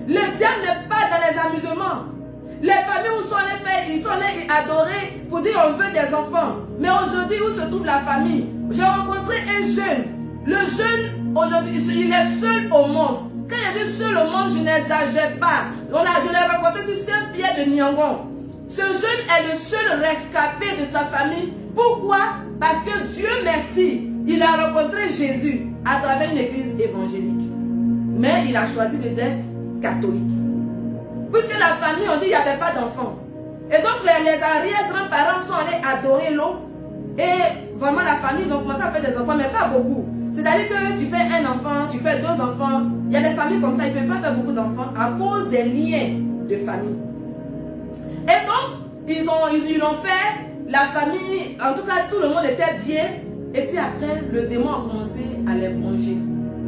Le diable n'est pas dans les amusements. Les familles où sont allés faire, ils sont allés adorer pour dire on veut des enfants. Mais aujourd'hui, où se trouve la famille? J'ai rencontré un jeune. Le jeune, aujourd'hui, il est seul au monde. Quand il est seul au monde, je n'exagère pas. Je l'ai rencontré sur Saint-Pierre de Niangon. Ce jeune est le seul rescapé de sa famille. Pourquoi? Parce que Dieu merci, il a rencontré Jésus à travers une église évangélique. Mais il a choisi d'être catholique. Puisque la famille, on dit qu'il n'y avait pas d'enfants. Et donc les arrière-grands-parents sont allés adorer l'eau. Et vraiment la famille, ils ont commencé à faire des enfants, mais pas beaucoup. C'est-à-dire que tu fais un enfant, tu fais 2 enfants. Il y a des familles comme ça, ils ne peuvent pas faire beaucoup d'enfants à cause des liens de famille. Et donc, ils l'ont fait, la famille, en tout cas tout le monde était bien. Et puis après, le démon a commencé à les manger.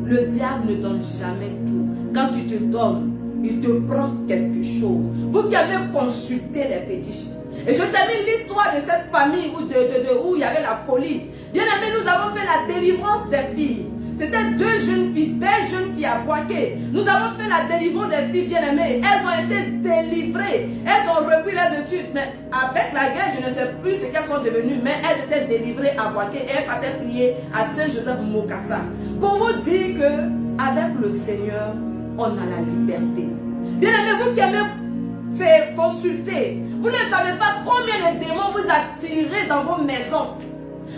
Le diable ne donne jamais tout. Quand tu te donnes, il te prend quelque chose. Vous qui avez consulté les fétiches. Et je termine l'histoire de cette famille où il y avait la folie. Bien aimé, nous avons fait la délivrance des filles. C'était 2 jeunes filles, belles jeunes filles à Boaké. Nous avons fait la délivrance des filles bien aimées. Elles ont été délivrées. Elles ont repris les études. Mais avec la guerre, je ne sais plus ce qu'elles sont devenues. Mais elles étaient délivrées à Boaké. Et elles partaient prier à Saint-Joseph Mokassa. Pour vous dire que avec le Seigneur, on a la liberté. Bien aimé, vous qui aimez faire consulter, vous ne savez pas combien de démons vous attirez dans vos maisons.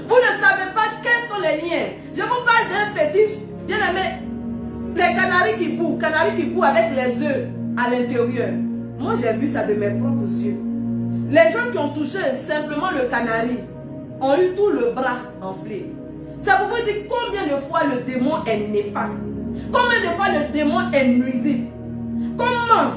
Vous ne savez pas quels sont les liens. Je vous parle d'un fétiche. Bien aimé, les canaris qui bouent avec les œufs à l'intérieur. Moi, j'ai vu ça de mes propres yeux. Les gens qui ont touché simplement le canari ont eu tout le bras enflé. Ça vous dire combien de fois le démon est néfaste. Combien de fois le démon est nuisible. Comment?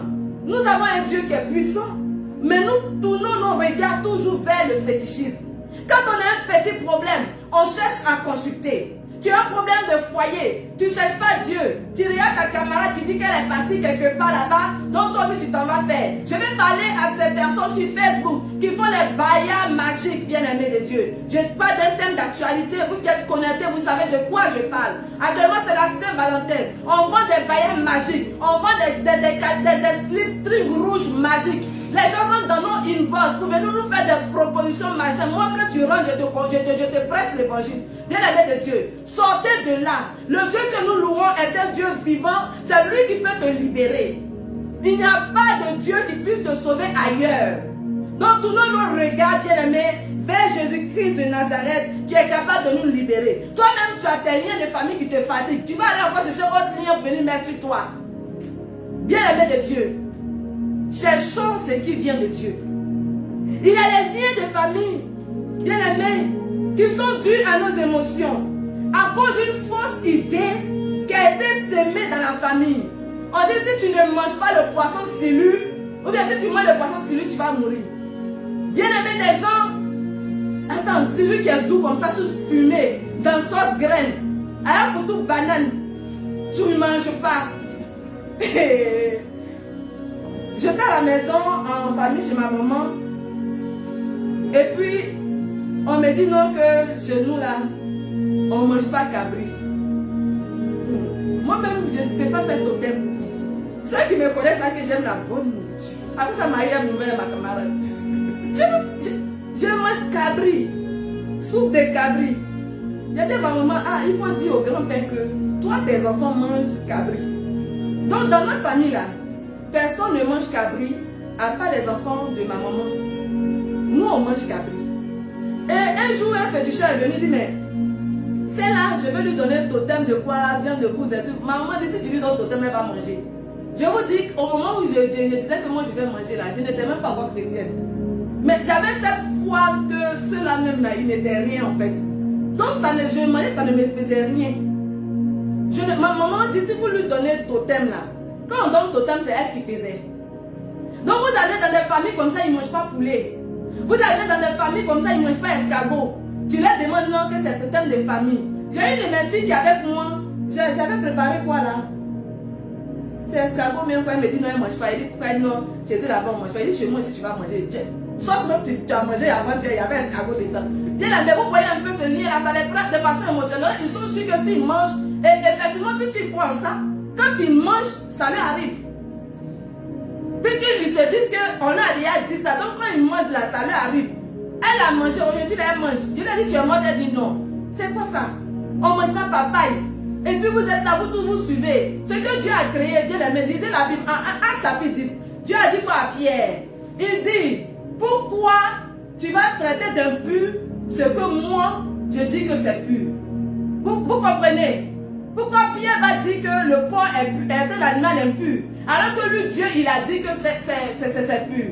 Nous avons un Dieu qui est puissant, mais nous tournons nos regards toujours vers le fétichisme. Quand on a un petit problème, on cherche à consulter. Tu as un problème de foyer, tu ne cherches pas Dieu. Tu regardes ta camarade qui dit qu'elle est partie quelque part là-bas, donc toi aussi tu t'en vas faire. Je vais parler à ces personnes sur Facebook qui font les baillards magiques, bien aimés de Dieu. Je parle d'un thème d'actualité, vous qui êtes connectés, vous savez de quoi je parle. Actuellement c'est la Saint-Valentin. On vend des baillards magiques, on vend des strings rouges magiques. Les gens rentrent dans nos inbox pour venir nous faire des propositions malsaines. Moi, quand tu rentres, je te prêche l'évangile. Bien aimé de Dieu, sortez de là. Le Dieu que nous louons est un Dieu vivant. C'est lui qui peut te libérer. Il n'y a pas de Dieu qui puisse te sauver ailleurs. Donc, tournons nos regards, bien aimés, vers Jésus-Christ de Nazareth qui est capable de nous libérer. Toi-même, tu as tes liens de famille qui te fatiguent. Tu vas aller encore chercher autre lien pour venir mettre sur toi. Bien aimé de Dieu. Cherchons ce qui vient de Dieu. Il y a les liens de famille, bien aimés, qui sont dus à nos émotions, à cause d'une fausse idée qui a été sémée dans la famille. On dit si tu ne manges pas le poisson silu, ou bien si tu manges le poisson silu, tu vas mourir. Bien aimés des gens, attends, celui qui est doux comme ça, sous fumée, dans sauce graine, à un photo banane, tu ne manges pas. J'étais à la maison en famille chez ma maman. Et puis, on me dit non que chez nous là, on ne mange pas cabri. Moi-même, je ne sais pas faire totem. Ceux qui me connaissent savent que j'aime la bonne nourriture. Après ça m'a eu une nouvelle à ma camarade. Je mange cabri. Soupe de cabri. J'ai dit à ma maman, ah, il faut dire au grand-père que toi, tes enfants mangent cabri. Donc, dans notre famille là, personne ne mange cabri, à part les enfants de ma maman. Nous, on mange cabri. Et un jour, un féticheur est venu dire, mais c'est là, je vais lui donner un totem de quoi, viande de bouse et tout. Ma maman dit, si tu lui donnes un totem, elle va manger. Je vous dis, au moment où je disais que moi je vais manger là, je n'étais même pas encore chrétienne. Mais j'avais cette foi que ceux-là même là, ils n'étaient rien en fait. Donc, je mangeais, ça ne me faisait rien. Ma maman dit, si vous lui donnez un totem là, quand on donne totem, c'est elle qui faisait. Donc vous avez dans des familles comme ça, ils ne mangent pas poulet. Vous avez dans des familles comme ça, ils ne mangent pas escargot. Tu leur demandes non que c'est totem de famille. J'ai une de mes filles qui est avec moi. J'avais préparé quoi là? C'est escargot, mais quand elle me dit non, elle ne mange pas. Elle dit pourquoi non? Chez eux là-bas, on ne mange pas. Elle dit chez moi aussi tu vas manger. Sauf même tu as mangé avant, il y avait escargot dedans. Bien là, mais vous voyez un peu ce lien là, ça les prend de façon émotionnelle. Ils sont sûrs que s'ils mangent, et effectivement, puisqu'ils croient en ça, quand ils mangent, ça leur arrive. Puisqu'ils se disent qu'on a déjà dit ça, donc quand ils mangent là, ça leur arrive. Elle a mangé, aujourd'hui elle mange. Je lui ai dit tu es morte, elle dit non. C'est pas ça. On mange pas papaye. Et puis vous êtes là, vous tous vous suivez. Ce que Dieu a créé, Dieu l'a mis. Lisez la Bible en Actes chapitre 10. Dieu a dit quoi à Pierre? Il dit, pourquoi tu vas traiter d'impur ce que moi, je dis que c'est pur? Vous comprenez? Pourquoi Pierre va dire que le porc est un animal impur? Alors que lui, Dieu, il a dit que c'est pur.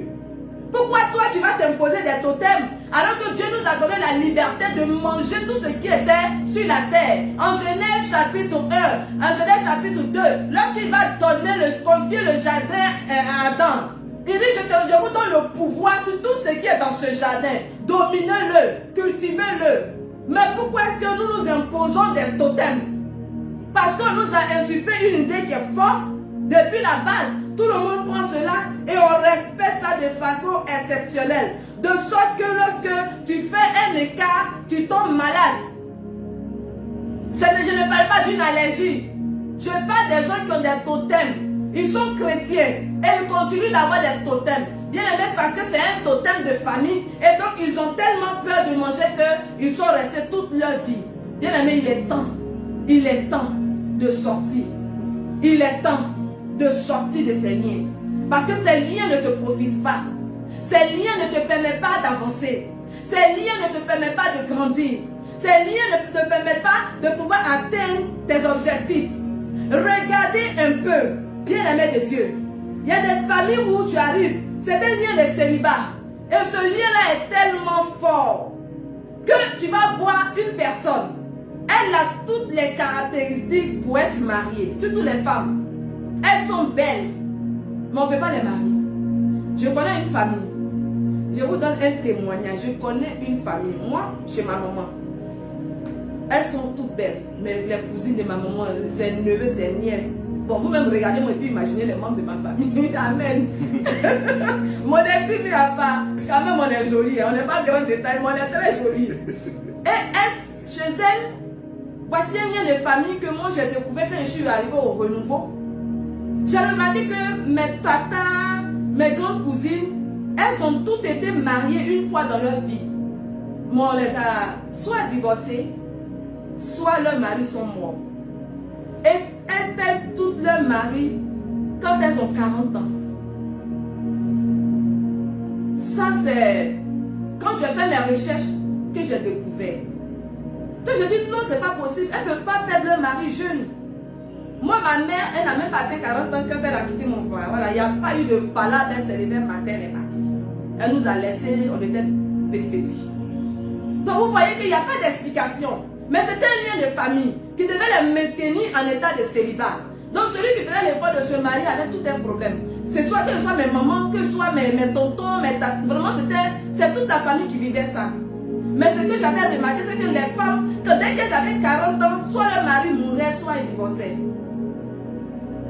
Pourquoi toi, tu vas t'imposer des totems alors que Dieu nous a donné la liberté de manger tout ce qui était sur la terre? En Genèse chapitre 1, en Genèse chapitre 2, lorsqu'il va confier le jardin à Adam, il dit, je vous donne le pouvoir sur tout ce qui est dans ce jardin. Dominez-le, cultivez-le. Mais pourquoi est-ce que nous nous imposons des totems? Parce qu'on nous a insufflé une idée qui est fausse. Depuis la base, tout le monde prend cela et on respecte ça de façon exceptionnelle. De sorte que lorsque tu fais un écart, tu tombes malade. Je ne parle pas d'une allergie. Je parle des gens qui ont des totems. Ils sont chrétiens et ils continuent d'avoir des totems. Bien aimé, parce que c'est un totem de famille. Et donc ils ont tellement peur de manger qu'ils sont restés toute leur vie. Bien aimé, il est temps de sortir. Il est temps de sortir de ces liens. Parce que ces liens ne te profitent pas. Ces liens ne te permettent pas d'avancer. Ces liens ne te permettent pas de grandir. Ces liens ne te permettent pas de pouvoir atteindre tes objectifs. Regardez un peu, bien aimé de Dieu. Il y a des familles où tu arrives, c'est un lien de célibat. Et ce lien-là est tellement fort que tu vas voir une personne. Elle a toutes les caractéristiques pour être mariée, surtout les femmes. Elles sont belles, mais on ne peut pas les marier. Je connais une famille. Je vous donne un témoignage. Je connais une famille. Moi, chez ma maman. Elles sont toutes belles. Mais les cousines de ma maman, ses neveux, ses nièces. Bon, vous-même regardez-moi et puis imaginez les membres de ma famille. Amen. Modestie, mais à part. Quand même, on est jolie. On n'est pas grand détail, mais on est très jolie. Et chez elles, voici un lien de famille que moi j'ai découvert quand je suis arrivée au renouveau. J'ai remarqué que mes tatas, mes grandes cousines, elles ont toutes été mariées une fois dans leur vie. Mais on les a soit divorcées, soit leurs maris sont morts. Et elles perdent toutes leurs maris quand elles ont 40 ans. Ça c'est quand j'ai fait mes recherches que j'ai découvert. Donc je dis non, c'est pas possible. Elles ne peuvent pas perdre leur mari jeune. Moi, ma mère, elle n'a même pas atteint 40 ans quand elle a quitté mon père. Voilà, il n'y a pas eu de palabre, elle s'est levée matin, elle est partie. Elle nous a laissés, on était petits. Donc vous voyez qu'il n'y a pas d'explication. Mais c'était un lien de famille qui devait les maintenir en état de célibat. Donc celui qui faisait l'effort de se marier avait tout un problème. C'est soit que ce soit mes mamans, que ce soit mes tontons, mes tatas. Vraiment, c'est toute la famille qui vivait ça. Mais ce que j'avais remarqué, c'est que les femmes, que dès qu'elles avaient 40 ans, soit leur mari mourait, soit ils divorçaient.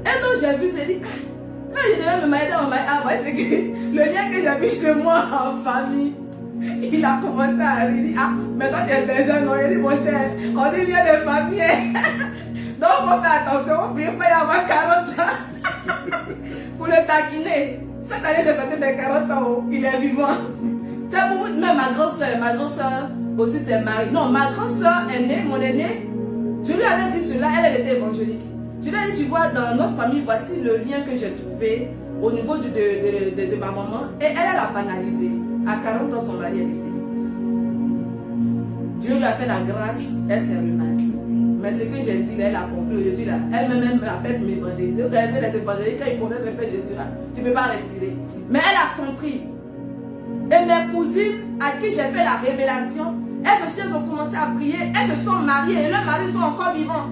Et donc j'ai vu, j'ai dit, quand je devais me marier dans mon mari, c'est que le lien que j'ai vu chez moi en famille, il a commencé à arriver. Il dit, mais toi tu es déjà non, il dit, mon cher, on dit lien de famille. Donc il faut faire attention, on ne peut pas y avoir 40 ans pour le taquiner. Cette année j'ai fêté mes 40 ans, il est vivant. C'est pour vous, même ma grande soeur aussi s'est mariée. Non, ma grande soeur aînée, mon aînée, je lui avais dit cela, elle était évangélique. Je lui ai dit, tu vois, dans notre famille, voici le lien que j'ai trouvé au niveau de ma maman. Et elle l'a banalisé. À 40 ans, son mari est décédé. Dieu lui a fait la grâce, elle s'est remariée. Mais ce que j'ai dit, là, elle a compris aujourd'hui. Là, elle-même m'appelle pour m'évangéliser. Regardez les évangélistes, quand ils connaissent un peu Jésus, là, tu ne peux pas respirer. Mais elle a compris. Et mes cousines à qui j'ai fait la révélation, elles aussi, elles ont commencé à prier. Elles se sont mariées et leurs maris sont encore vivants.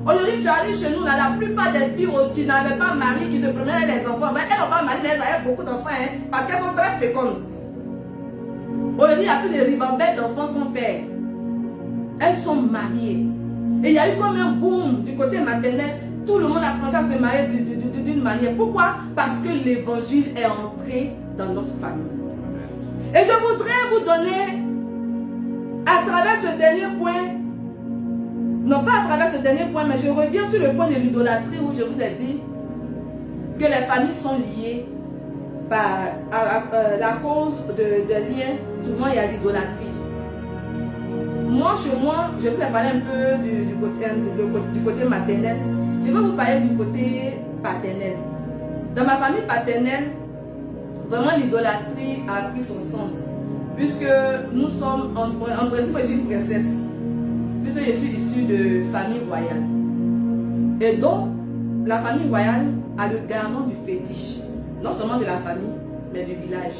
Aujourd'hui, tu arrives chez nous, là, la plupart des filles qui n'avaient pas mari, qui se prenaient les enfants, elles n'ont pas mari, mais elles avaient beaucoup d'enfants, parce qu'elles sont très fécondes. Aujourd'hui, il n'y a plus de ribambelles d'enfants sans père. Elles sont mariées. Et il y a eu comme un boom du côté maternel. Tout le monde a commencé à se marier d'une manière. Pourquoi? Parce que l'évangile est entré dans notre famille. Et je voudrais vous donner, à travers ce dernier point, non pas à travers ce dernier point, mais je reviens sur le point de l'idolâtrie où je vous ai dit que les familles sont liées la cause de liens, souvent il y a l'idolâtrie. Moi, chez moi, je vais vous parler un peu du côté maternel. Je vais vous parler du côté paternel. Dans ma famille paternelle, vraiment l'idolâtrie a pris son sens. Puisque nous sommes, en principe, je suis une princesse. Puisque je suis issue de famille royale. Et donc, la famille royale a le garant du fétiche. Non seulement de la famille, mais du village.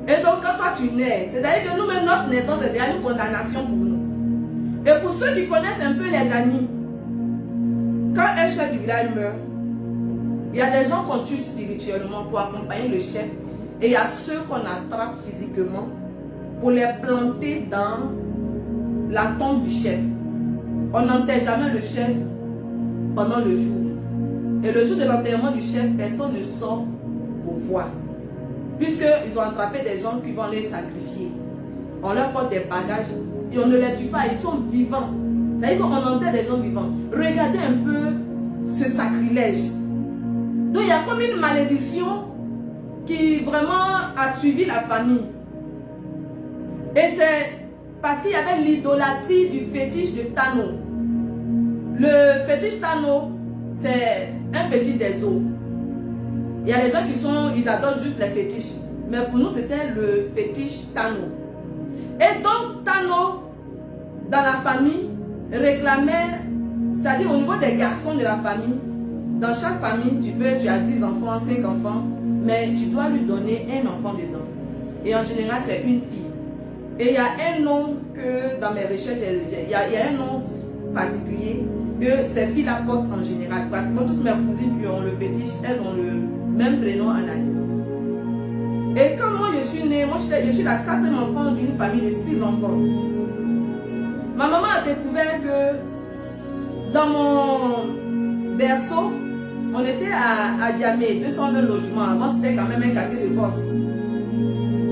Et donc, quand toi tu nais, c'est-à-dire que nous-mêmes, notre naissance est déjà une condamnation pour nous. Et pour ceux qui connaissent un peu les amis, quand un chef du village meurt, il y a des gens qu'on tue spirituellement pour accompagner le chef. Et il y a ceux qu'on attrape physiquement pour les planter dans la tombe du chef. On n'enterre jamais le chef pendant le jour. Et le jour de l'enterrement du chef, personne ne sort pour voir. Puisqu'ils ont attrapé des gens qui vont les sacrifier. On leur porte des bagages et on ne les tue pas, ils sont vivants. C'est-à-dire qu'on enterre des gens vivants. Regardez un peu ce sacrilège. Donc il y a comme une malédiction qui vraiment a suivi la famille. Et c'est parce qu'il y avait l'idolâtrie du fétiche de Tano. Le fétiche Tano, c'est un fétiche des eaux. Il y a des gens ils adorent juste les fétiches. Mais pour nous, c'était le fétiche Tano. Et donc, Tano, dans la famille, réclamait, c'est-à-dire au niveau des garçons de la famille, dans chaque famille, tu as 10 enfants, 5 enfants, mais tu dois lui donner un enfant dedans. Et en général, c'est une fille. Et il y a un nom que, dans mes recherches, il y a un nom particulier que ces filles-là portent en général. Pratiquement toutes mes cousines qui ont le fétiche, elles ont le même prénom en année. Et quand moi je suis née, je suis la 4e enfant d'une famille de 6 enfants. Ma maman a découvert que dans mon berceau, on était à Diamé, 220 logements. Avant, c'était quand même un quartier de boss.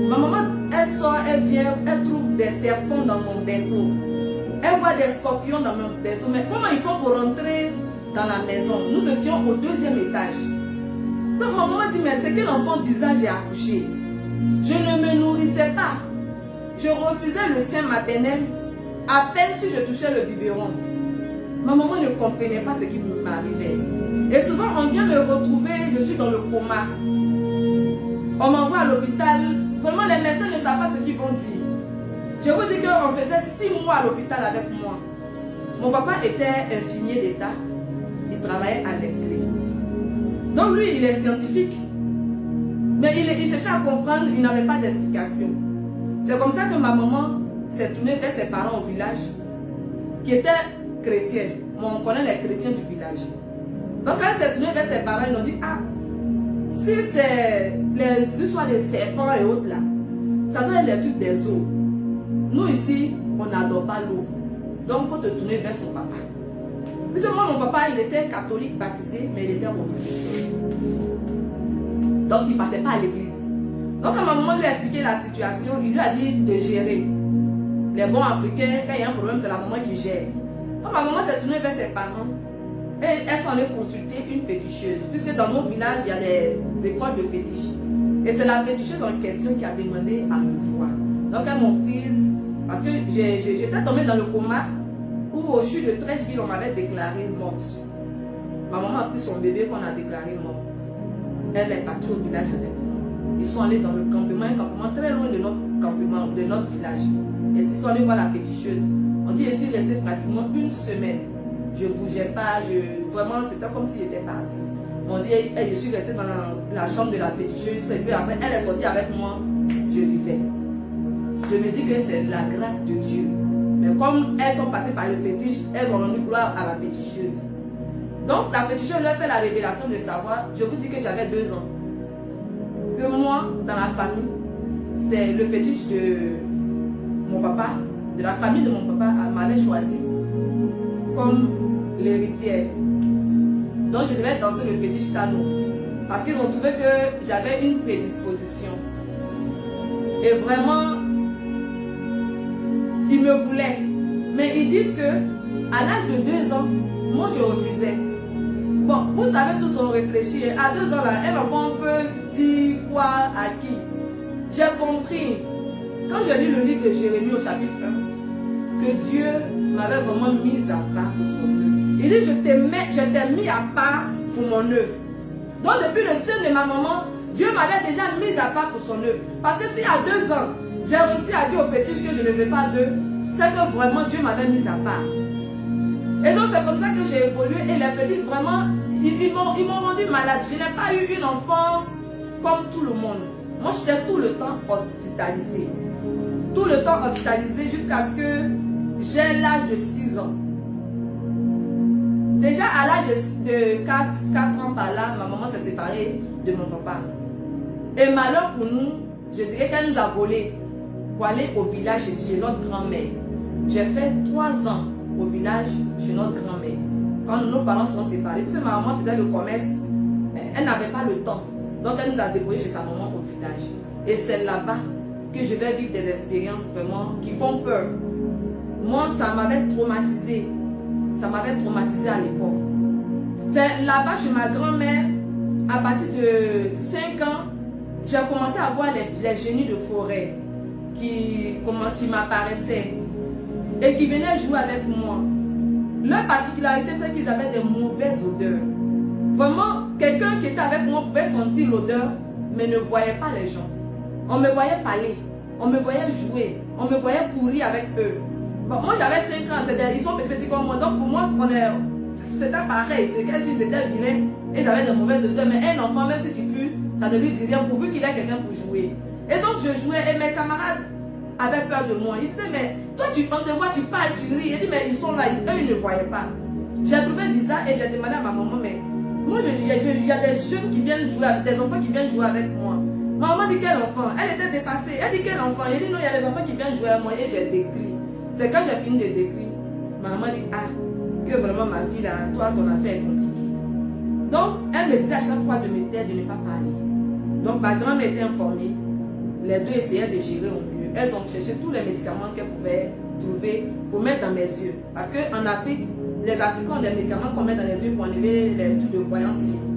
Ma maman, elle sort, elle vient, elle trouve des serpents dans mon berceau. Elle voit des scorpions dans mon berceau. Mais comment ils font pour rentrer dans la maison? Nous étions au 2e étage. Donc ma maman dit, mais c'est quel enfant bizarre j'ai accouché? Je ne me nourrissais pas. Je refusais le sein maternel à peine si je touchais le biberon. Ma maman ne comprenait pas ce qui m'arrivait. Et souvent on vient me retrouver, je suis dans le coma. On m'envoie à l'hôpital. Vraiment les médecins ne savent pas ce qu'ils vont dire. Je vous dis qu'on faisait 6 mois à l'hôpital avec moi. Mon papa était infirmier d'État. Il travaillait à Nestlé. Donc lui, il est scientifique. Mais il cherchait à comprendre, il n'avait pas d'explication. C'est comme ça que ma maman s'est tournée vers ses parents au village, qui étaient chrétiens. Moi, on connaît les chrétiens du village. Donc quand elle s'est tournée vers ses parents, ils ont dit, ah, si c'est les histoires des serpents et autres là, ça doit être les trucs des eaux. Nous ici, on n'adore pas l'eau. Donc il faut te tourner vers son papa. Puisque moi, mon papa, il était catholique baptisé, mais il était aussi chrétien. Donc il ne partait pas à l'église. Donc quand ma maman lui a expliqué la situation, il lui a dit de gérer. Les bons africains, quand il y a un problème, c'est la maman qui gère. Donc ma maman s'est tournée vers ses parents. Et elles sont allées consulter une féticheuse. Puisque dans mon village, il y a des écoles de fétiche. Et c'est la féticheuse en question qui a demandé à me voir. Donc elles m'ont prise, parce que j'étais tombée dans le coma, où au CHU de Trècheville, on m'avait déclaré morte. Ma maman a pris son bébé qu'on a déclaré mort. Elle est partie au village avec moi. Ils sont allés dans le campement, un campement très loin de notre campement, de notre village. Et ils sont allés voir la féticheuse. On dit, je suis restée pratiquement 1 semaine. Je ne bougeais pas, vraiment c'était comme si j'étais partie. On dit, je suis restée dans la chambre de la féticheuse. Et puis après, elle est sortie avec moi, je vivais. Je me dis que c'est la grâce de Dieu. Mais comme elles sont passées par le fétiche, elles ont rendu gloire à la féticheuse. Donc la féticheuse leur fait la révélation de savoir, je vous dis que j'avais 2 ans. Que moi, dans la famille, c'est le fétiche de mon papa, de la famille de mon papa, m'avait choisi comme l'héritière. Donc je devais danser le fétiche Tano. Parce qu'ils ont trouvé que j'avais une prédisposition. Et vraiment, ils me voulaient. Mais ils disent que à l'âge de 2 ans, moi je refusais. Bon, vous savez tous, on réfléchit. À 2 ans, là, un enfant peut dire quoi à qui? J'ai compris, quand j'ai lu le livre de Jérémie au chapitre 1, que Dieu m'avait vraiment mis à part pour son œuvre. Il dit, je t'ai mis à part pour mon œuvre. Donc depuis le sein de ma maman, Dieu m'avait déjà mis à part pour son œuvre. Parce que si à 2 ans, j'ai réussi à dire au fétiche que je ne veux pas d'eux, c'est que vraiment Dieu m'avait mis à part. Et donc c'est comme ça que j'ai évolué et les petits vraiment, ils m'ont rendu malade. Je n'ai pas eu une enfance comme tout le monde. Moi j'étais tout le temps hospitalisée. Tout le temps hospitalisée jusqu'à ce que j'ai l'âge de 6 ans. Déjà à l'âge de 4 ans par là, ma maman s'est séparée de mon papa. Et malheur pour nous, je dirais qu'elle nous a volé pour aller au village chez notre grand-mère. J'ai fait 3 ans au village chez notre grand-mère. Quand nos parents se sont séparés, parce que ma maman faisait le commerce, elle n'avait pas le temps. Donc elle nous a débrouillé chez sa maman au village. Et c'est là-bas que je vais vivre des expériences vraiment qui font peur. Moi, ça m'avait traumatisé. Ça m'avait traumatisé à l'époque. C'est là-bas chez ma grand-mère, à partir de 5 ans, j'ai commencé à voir les génies de forêt qui m'apparaissaient et qui venaient jouer avec moi. Leur particularité, c'est qu'ils avaient des mauvaises odeurs. Vraiment, quelqu'un qui était avec moi pouvait sentir l'odeur, mais ne voyait pas les gens. On me voyait parler, on me voyait jouer, on me voyait courir avec eux. Bon, moi j'avais 5 ans, ils sont petits comme moi, donc pour moi c'était pareil, c'est comme s'ils étaient vilains et ils avaient de mauvaises odeurs, mais un enfant, même si tu pues, ça ne lui dit rien pourvu qu'il ait quelqu'un pour jouer. Et donc je jouais et mes camarades avaient peur de moi. Ils disaient, mais toi on te voit, tu parles, tu ris. Et dit, mais ils sont là, eux ils ne voyaient pas. J'ai trouvé bizarre et j'ai demandé à ma maman, mais moi il y a des jeunes qui viennent jouer, des enfants qui viennent jouer avec moi. Ma maman dit quel enfant? Elle était dépassée. Elle dit quel enfant? Elle dit non, il y a des enfants qui viennent jouer avec moi et j'ai décrit. C'est quand j'ai fini de décrire, ma maman dit, ah, que vraiment ma fille là, toi ton affaire est compliquée. Donc elle me disait à chaque fois de me taire, de ne pas parler. Donc ma grand-mère était informée. Les deux essayaient de gérer au mieux. Elles ont cherché tous les médicaments qu'elles pouvaient trouver pour mettre dans mes yeux. Parce qu'en Afrique, les Africains ont des médicaments qu'on met dans les yeux pour enlever les trucs de voyance et tout.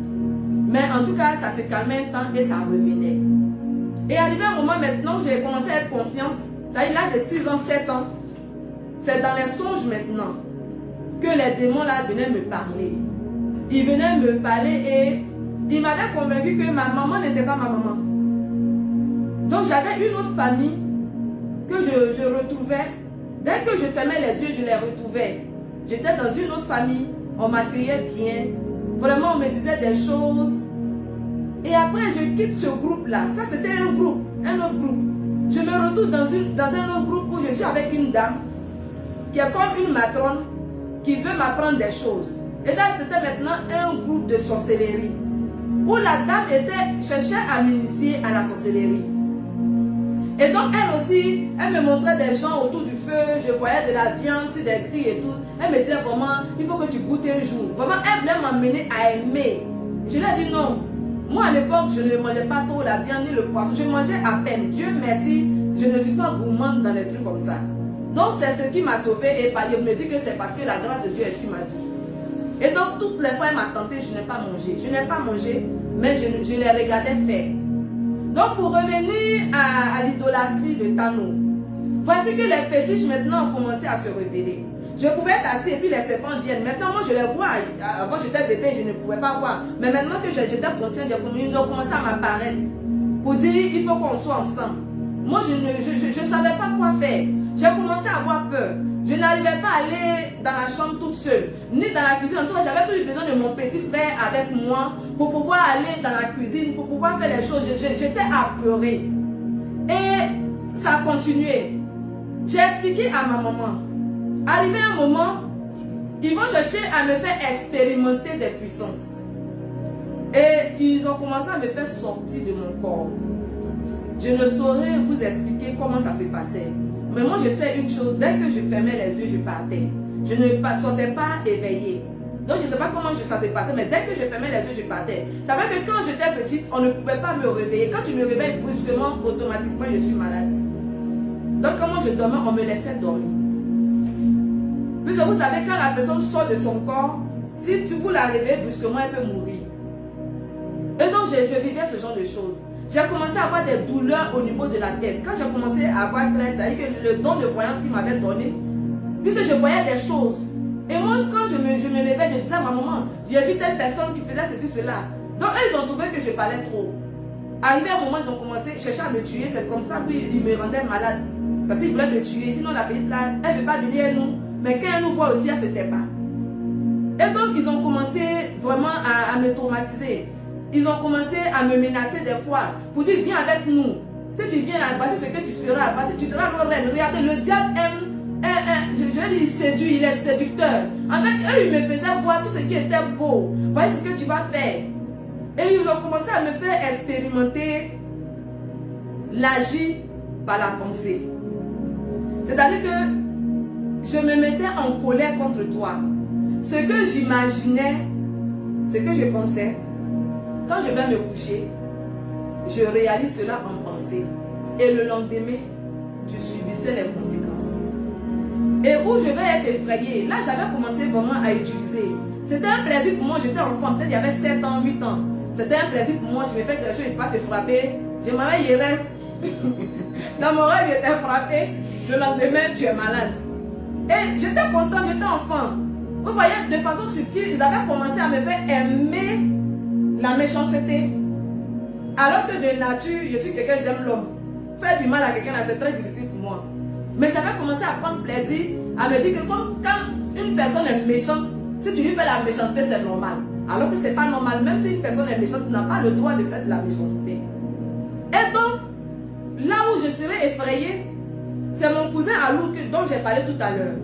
Mais en tout cas, ça se calmait un temps et ça revenait. Et arrivé un moment maintenant où j'ai commencé à être consciente, ça y est, là de 6 ans, 7 ans, c'est dans les songes maintenant que les démons là venaient me parler. Ils venaient me parler et ils m'avaient convaincu que ma maman n'était pas ma maman. Donc j'avais une autre famille que je retrouvais. Dès que je fermais les yeux, je les retrouvais. J'étais dans une autre famille, on m'accueillait bien. Vraiment, on me disait des choses. Et après, je quitte ce groupe-là. Ça, c'était un groupe, un autre groupe. Je me retrouve dans un autre groupe où je suis avec une dame qui est comme une matrone qui veut m'apprendre des choses. Et là, c'était maintenant un groupe de sorcellerie où la dame cherchait à m'initier à la sorcellerie. Et donc, elle aussi, elle me montrait des gens autour du feu, je voyais de la viande sur des grilles et tout. Elle me disait vraiment, il faut que tu goûtes un jour. Vraiment, elle voulait m'amener à aimer. Je lui ai dit non. Moi, à l'époque, je ne mangeais pas trop la viande ni le poisson. Je mangeais à peine. Dieu merci, je ne suis pas gourmande dans les trucs comme ça. Donc, c'est ce qui m'a sauvée et je me dis que c'est parce que la grâce de Dieu est sur ma vie. Et donc, toutes les fois, elle m'a tenté, je n'ai pas mangé. Je n'ai pas mangé, mais je les regardais faire. Donc, pour revenir à l'idolâtrie de Tano, voici que les fétiches maintenant ont commencé à se révéler. Je pouvais être assis et puis les serpents viennent. Maintenant, moi, je les vois. Avant, j'étais bébé, je ne pouvais pas voir. Mais maintenant que j'étais consciente, ils ont commencé à m'apparaître pour dire il faut qu'on soit ensemble. Moi, je ne savais pas quoi faire. J'ai commencé à avoir peur. Je n'arrivais pas à aller dans la chambre toute seule, ni dans la cuisine. En tout cas, j'avais toujours besoin de mon petit frère avec moi pour pouvoir aller dans la cuisine, pour pouvoir faire les choses. J'étais apeurée. Et ça a continué. J'ai expliqué à ma maman. Arrivé un moment, ils vont chercher à me faire expérimenter des puissances. Et ils ont commencé à me faire sortir de mon corps. Je ne saurais vous expliquer comment ça se passait. Mais moi, je sais une chose, dès que je fermais les yeux, je partais. Je ne sortais pas éveillée. Donc, je ne sais pas comment ça se passait, mais dès que je fermais les yeux, je partais. Ça veut dire que quand j'étais petite, on ne pouvait pas me réveiller. Quand tu me réveilles brusquement, automatiquement, je suis malade. Donc, comment je dormais, on me laissait dormir. Puisque vous savez, quand la personne sort de son corps, Si tu vous la réveilles brusquement, elle peut mourir. Et donc, je vivais ce genre de choses. J'ai commencé à avoir des douleurs au niveau de la tête. Quand j'ai commencé à avoir clair, ça veut dire que le don de voyance qu'il m'avait donné, puisque je voyais des choses. Et moi, quand je me levais, je disais à ma maman, j'ai vu telle personne qui faisait ceci, cela. Donc, eux, ils ont trouvé que je parlais trop. Arrivé à un moment, ils ont commencé à chercher à me tuer. C'est comme ça qu'ils me rendaient malade. Parce qu'ils voulaient me tuer. Ils disent non, la petite là, elle ne veut pas venir à nous. Mais quand elle nous voit aussi, elle ne se tait pas. Et donc, ils ont commencé vraiment à me traumatiser. Ils ont commencé à me menacer des fois pour dire viens avec nous. Si tu viens, voici ce que tu seras. Voici tu seras notre reine. Regardez, le diable aime, je dis il séduit, il est séducteur. En fait, eux, ils me faisaient voir tout ce qui était beau. Voici ce que tu vas faire. Et ils ont commencé à me faire expérimenter l'agir par la pensée. C'est-à-dire que je me mettais en colère contre toi. Ce que j'imaginais, ce que je pensais, quand je vais me coucher, je réalise cela en pensée. Et le lendemain, je subissais les conséquences. Et où je vais être effrayée, là j'avais commencé vraiment à utiliser. C'était un plaisir pour moi, j'étais enfant, peut-être il y avait 7 ans, 8 ans. C'était un plaisir pour moi, tu me fais quelque chose, je ne vais pas te frapper. Je m'en rêve. Dans mon rêve, j'étais frappé. Le lendemain, tu es malade. Et j'étais content, j'étais enfant. Vous voyez, de façon subtile, ils avaient commencé à me faire aimer la méchanceté. Alors que de nature, je suis quelqu'un, j'aime l'homme. Faire du mal à quelqu'un, c'est très difficile pour moi. Mais j'avais commencé à prendre plaisir, à me dire que quand une personne est méchante, si tu lui fais la méchanceté, c'est normal. Alors que c'est pas normal. Même si une personne est méchante, tu n'as pas le droit de faire de la méchanceté. Et donc, là où je serais effrayée, c'est mon cousin Alou dont j'ai parlé tout à l'heure.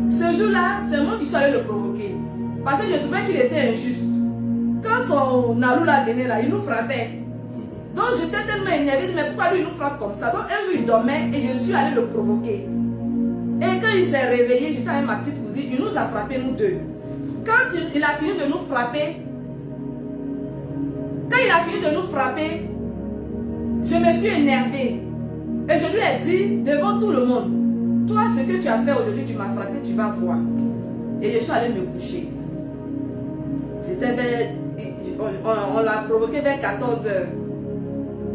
Ce jour-là, c'est moi qui suis allée le provoquer. Parce que je trouvais qu'il était injuste. Quand son Alou là venait là, il nous frappait. Donc j'étais tellement énervée, mais pourquoi lui il nous frappe comme ça? Donc un jour il dormait et je suis allée le provoquer. Et quand il s'est réveillé, j'étais avec ma petite cousine, il nous a frappé nous deux. Quand il a fini de nous frapper, je me suis énervée. Et je lui ai dit devant tout le monde, toi ce que tu as fait aujourd'hui, tu m'as frappé, tu vas voir. Et je suis allée me coucher. On l'a provoqué vers 14 h.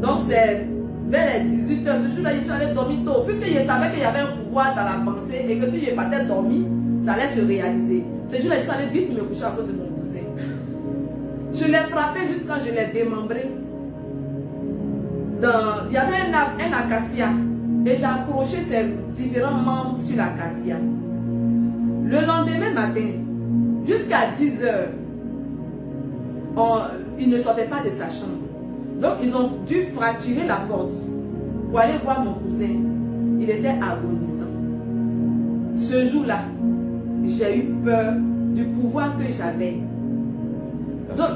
Donc c'est vers les 18 h. Ce jour-là, je suis allée dormir tôt. Puisque je savais qu'il y avait un pouvoir dans la pensée et que si je partais dormir, ça allait se réaliser. Ce jour-là, je suis allée vite me coucher à cause de mon cousin. Je l'ai frappé jusqu'à quand je l'ai démembré. Il y avait un acacia et j'ai accroché ses différents membres sur l'acacia. Le lendemain matin, jusqu'à 10 h, il ne sortait pas de sa chambre. Donc ils ont dû fracturer la porte pour aller voir mon cousin. Il était agonisant. Ce jour-là, j'ai eu peur du pouvoir que j'avais. Donc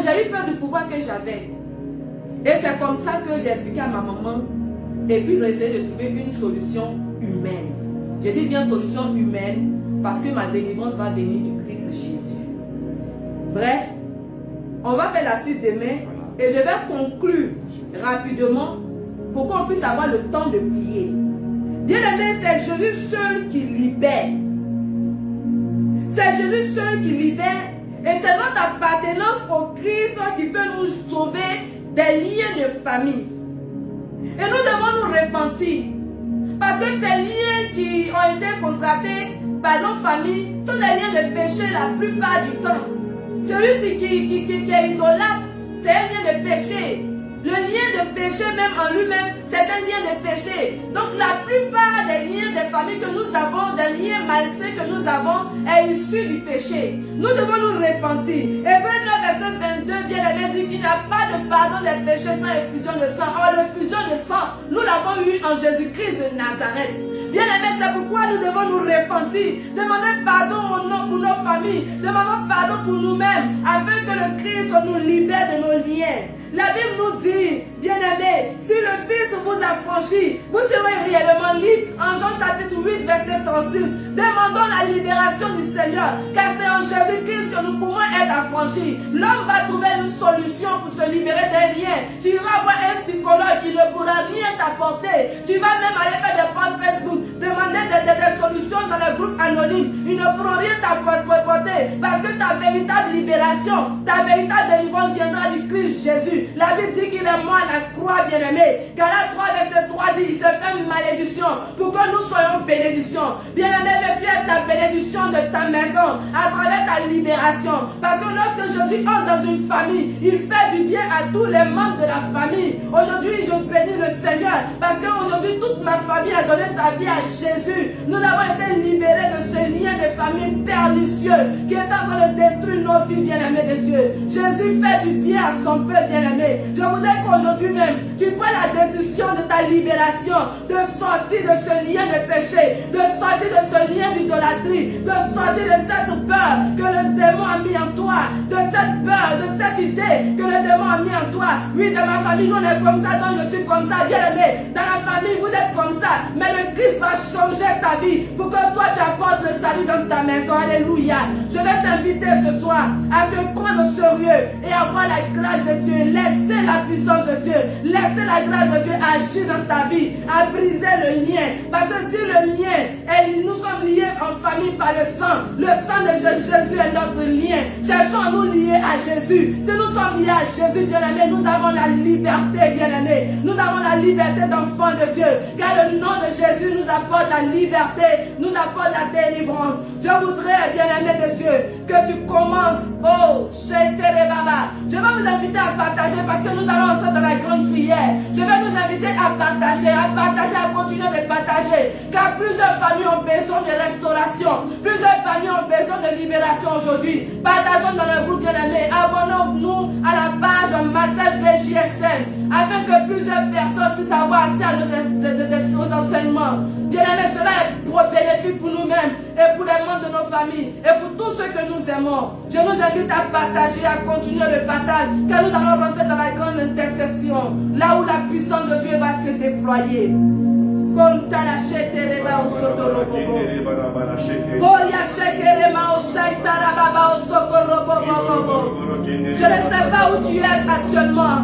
j'ai eu peur du pouvoir que j'avais. Et c'est comme ça que j'ai expliqué à ma maman. Et puis ils ont essayé de trouver une solution humaine. Je dis bien solution humaine parce que ma délivrance va venir du Christ Jésus. Bref, on va faire la suite demain. Et je vais conclure rapidement pour qu'on puisse avoir le temps de prier. Bien aimé, c'est Jésus seul qui libère. C'est Jésus seul qui libère. Et c'est notre appartenance au Christ qui peut nous sauver des liens de famille. Et nous devons nous repentir. Parce que ces liens qui ont été contractés par nos familles sont des liens de péché la plupart du temps. Celui qui est idolâtre, c'est un lien de péché. Le lien de péché même en lui-même, c'est un lien de péché. Donc la plupart des liens des familles que nous avons, des liens malsains que nous avons, est issu du péché. Nous devons nous repentir. Hébreux 9, verset 22, bien aimé, dit qu'il n'y a pas de pardon des péchés sans effusion de sang. Or, l'effusion de sang, nous l'avons eu en Jésus-Christ de Nazareth. Bien aimé, c'est pourquoi nous devons nous repentir, demander pardon pour nos familles, demandons pardon pour nous-mêmes, afin que le Christ nous libère de nos liens. La Bible nous dit, bien aimé, si le Fils vous a franchi, vous serez réellement libre. En Jean chapitre 8, verset 36, demandons la libération du Seigneur, car c'est en Jésus-Christ que que nous pouvons être affranchis. L'homme va trouver une solution pour se libérer des liens. Tu iras voir un psychologue qui ne pourra rien t'apporter. Tu vas même aller faire des posts Facebook, demander des solutions dans les groupes anonymes. Ils ne pourront rien t'apporter parce que ta véritable libération, ta véritable délivrance viendra du Christ Jésus. La Bible dit qu'il est mort à la croix, bien-aimé. Galates 3, verset 3 dit, il se fait malédiction pour que nous soyons bénédiction. Bien-aimé, tu es ta bénédiction de ta maison à travers ta libération. Parce que lorsque Jésus entre dans une famille, il fait du bien à tous les membres de la famille. Aujourd'hui, je bénis le Seigneur parce qu'aujourd'hui, toute ma famille a donné sa vie à Jésus. Nous avons été libérés de ce lien de famille pernicieux qui est en train de détruire nos vies, bien-aimés de Dieu. Jésus fait du bien à son peuple, bien-aimé. Je voudrais qu'aujourd'hui même, tu prennes la décision de ta libération, de sortir de ce lien de péché, de sortir de ce lien d'idolâtrie, de sortir de cette peur que le démon a mis en toi, de cette peur, de cette idée que le démon a mis en toi. Oui, dans ma famille, nous on est comme ça, donc je suis comme ça, bien-aimé. Dans la famille, vous êtes comme ça, mais le Christ va changer ta vie pour que toi tu apportes le salut dans ta maison. Alléluia. Je vais t'inviter ce soir à te prendre au sérieux et avoir la grâce de Dieu. Laissez la puissance de Dieu, laissez la grâce de Dieu agir dans ta vie, à briser le lien. Parce que si le lien, et nous sommes liés en famille par le sang de Jésus est notre lien. Cherchons à nous lier à Jésus. Si nous sommes liés à Jésus, bien-aimé, nous avons la liberté, bien-aimé. Nous avons la liberté d'enfants de Dieu. Car le nom de Jésus nous apporte la liberté, nous apporte la délivrance. Je voudrais, bien-aimé de Dieu, que tu commences. Oh, Chétere Baba. Je vais vous inviter à partager parce que nous allons entrer dans la grande prière. Je vais nous inviter à partager, à continuer de partager. Car plusieurs familles ont besoin de restauration. Plusieurs familles ont besoin de libération aujourd'hui. Partageons dans le groupe, bien-aimé. Abonnons-nous à la page Marcel BJSN afin que plusieurs personnes puissent avoir accès à nos enseignements. Bien-aimé, cela est pour bénéfice pour nous-mêmes et pour les membres de nos familles et pour tous ceux que nous aimons. Je nous invite à partager, à continuer le partage, car nous allons rentrer dans la grande intercession, là où la puissance de Dieu va se déployer. Je ne sais pas où tu es actuellement.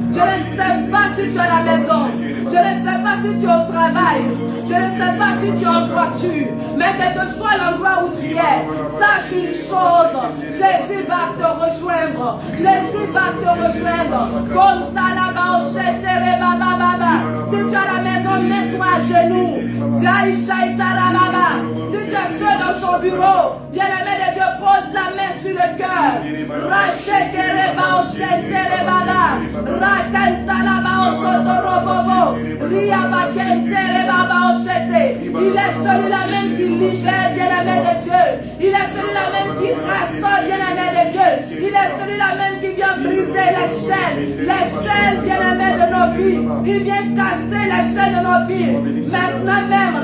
Je ne sais pas si tu es à la maison. Je ne sais pas si tu es au travail. Je ne sais pas si tu es en voiture. Mais quel que soit l'endroit où tu es, sache une chose. Jésus va te rejoindre. Jésus va te rejoindre. Si tu es à la maison, mets-toi à genoux. Si tu es seul dans ton bureau, bien-aimé de Dieu, pose la main sur le cœur. Il est celui-là même qui libère, bien-aimé de Dieu. Il est celui-là même qui restaure, bien-aimé de Dieu. Il est celui-là même qui vient briser les chaînes, bien-aimé de nos vies. Il vient casser les chaînes de nos vies. Maintenant même,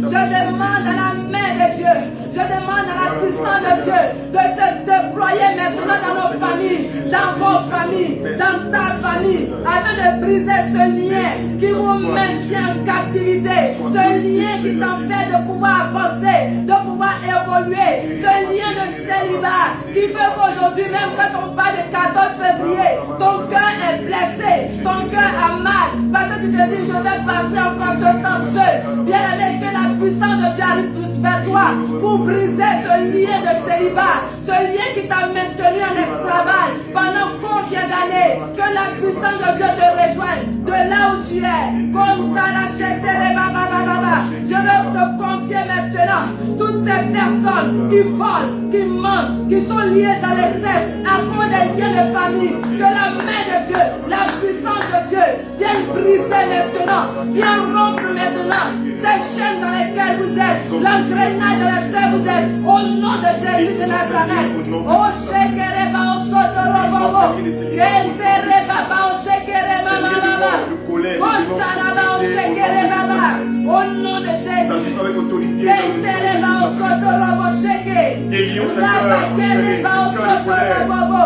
je demande à la main de Dieu, je demande à la puissance de Dieu de se déployer maintenant dans nos familles, dans vos familles, dans ta famille, afin de briser ce lien qui vous maintient en captivité, ce lien qui t'empêche de pouvoir avancer, de pouvoir évoluer, ce lien de célibat qui fait qu'aujourd'hui, même quand on parle du 14 février, ton cœur est blessé, ton cœur a mal, parce que tu te dis, je vais passer encore ce temps seul. Bien aimé, que la puissance de Dieu arrive vers toi pour briser ce lien de célibat, ce lien qui t'a maintenu en esclavage pendant combien d'années. Que la puissance de Dieu te rejoigne de là où tu es. Je veux te confier maintenant toutes ces personnes qui volent, qui mentent, qui sont liées dans les sectes à cause des liens de famille. Que la main de Dieu, la puissance de Dieu vienne briser maintenant, vienne rompre maintenant ces chaînes dans lesquelles vous êtes, l'engrenage dans lesquelles vous êtes, au nom de Jésus de Nazareth. Oh, Shekereba, oh, Sotorobobo, Kentereba, oh, Shekereba, Mama, Montanaba, oh, Shekereba, au nom de Jésus. Kentereba, oh, Sotorobo, Sheke, Rabakereba, oh, Sotorobobo,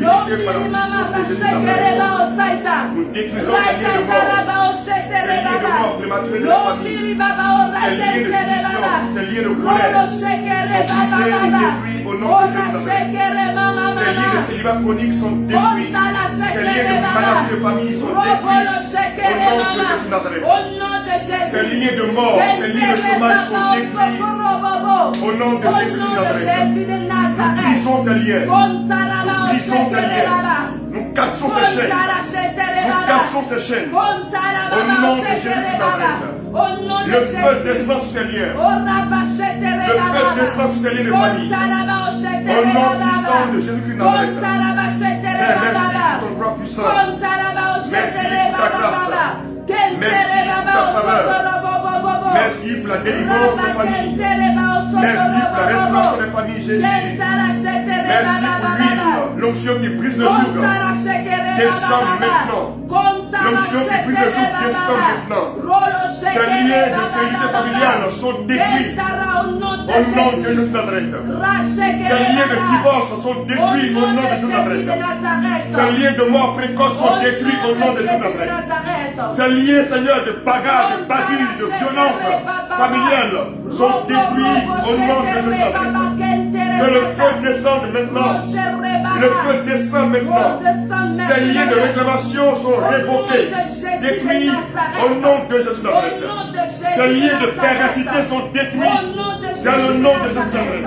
Lombi, Mama, Shekereba, oh, Saita, Rabakereba, oh, Sheke, sentere lié de baba. mort prématurée de la famille. Lobiri baba ora C'est lié de sentere division, baba. c'est lié de Rolo colère. shekere Sont baba brisés et baba. détruits au nom de Ora Jésus Nazareth. shekere mama Ces liens de mama. célibat chronique sont détruits. Kontala Ces liens shekere de baba. maladie de famille sont Robolo détruits. shekere Au nom de mama. Jésus Nazareth. Au nom de Jésus. Ces liens de mort, ces liens de chômage sont détruits. Au nom de Jésus de Nazareth. Nous brisons ces liens. Nous brisons ces liens. Nous cassons ces chaînes. Nous cassons ces chaînes. Au nom de Jésus de Nazareth. Le feu descend sur ces liens. Le feu descend sur ces liens de famille. Au nom puissant de Jésus de Nazareth. Père, merci pour ton droit puissant. Merci pour ta grâce. Merci pour ta faveur. Merci pour la délivrance des familles. Merci pour la restauration des familles, Jésus. Merci pour l'huile, l'onction qui brise le joug. Descend maintenant. L'onction qui brise le joug descend maintenant. Ces liens de sécurité familiale sont détruits au nom de Jésus de Nazareth. Ces liens de divorce sont détruits au nom de Jésus de Nazareth. Ces liens de mort précoce sont détruits au nom de Jésus de Nazareth. Ces liens, Seigneur, de bagarre, de bagarre, de violence familiale sont détruits au nom de Jésus de Nazareth. Que le feu descende maintenant. Le feu descend maintenant. Ces liens de réclamation sont révoqués, détruits au nom de Jésus de Nazareth. Ces liens de férocité sont détruits dans le nom de Jésus de Nazareth.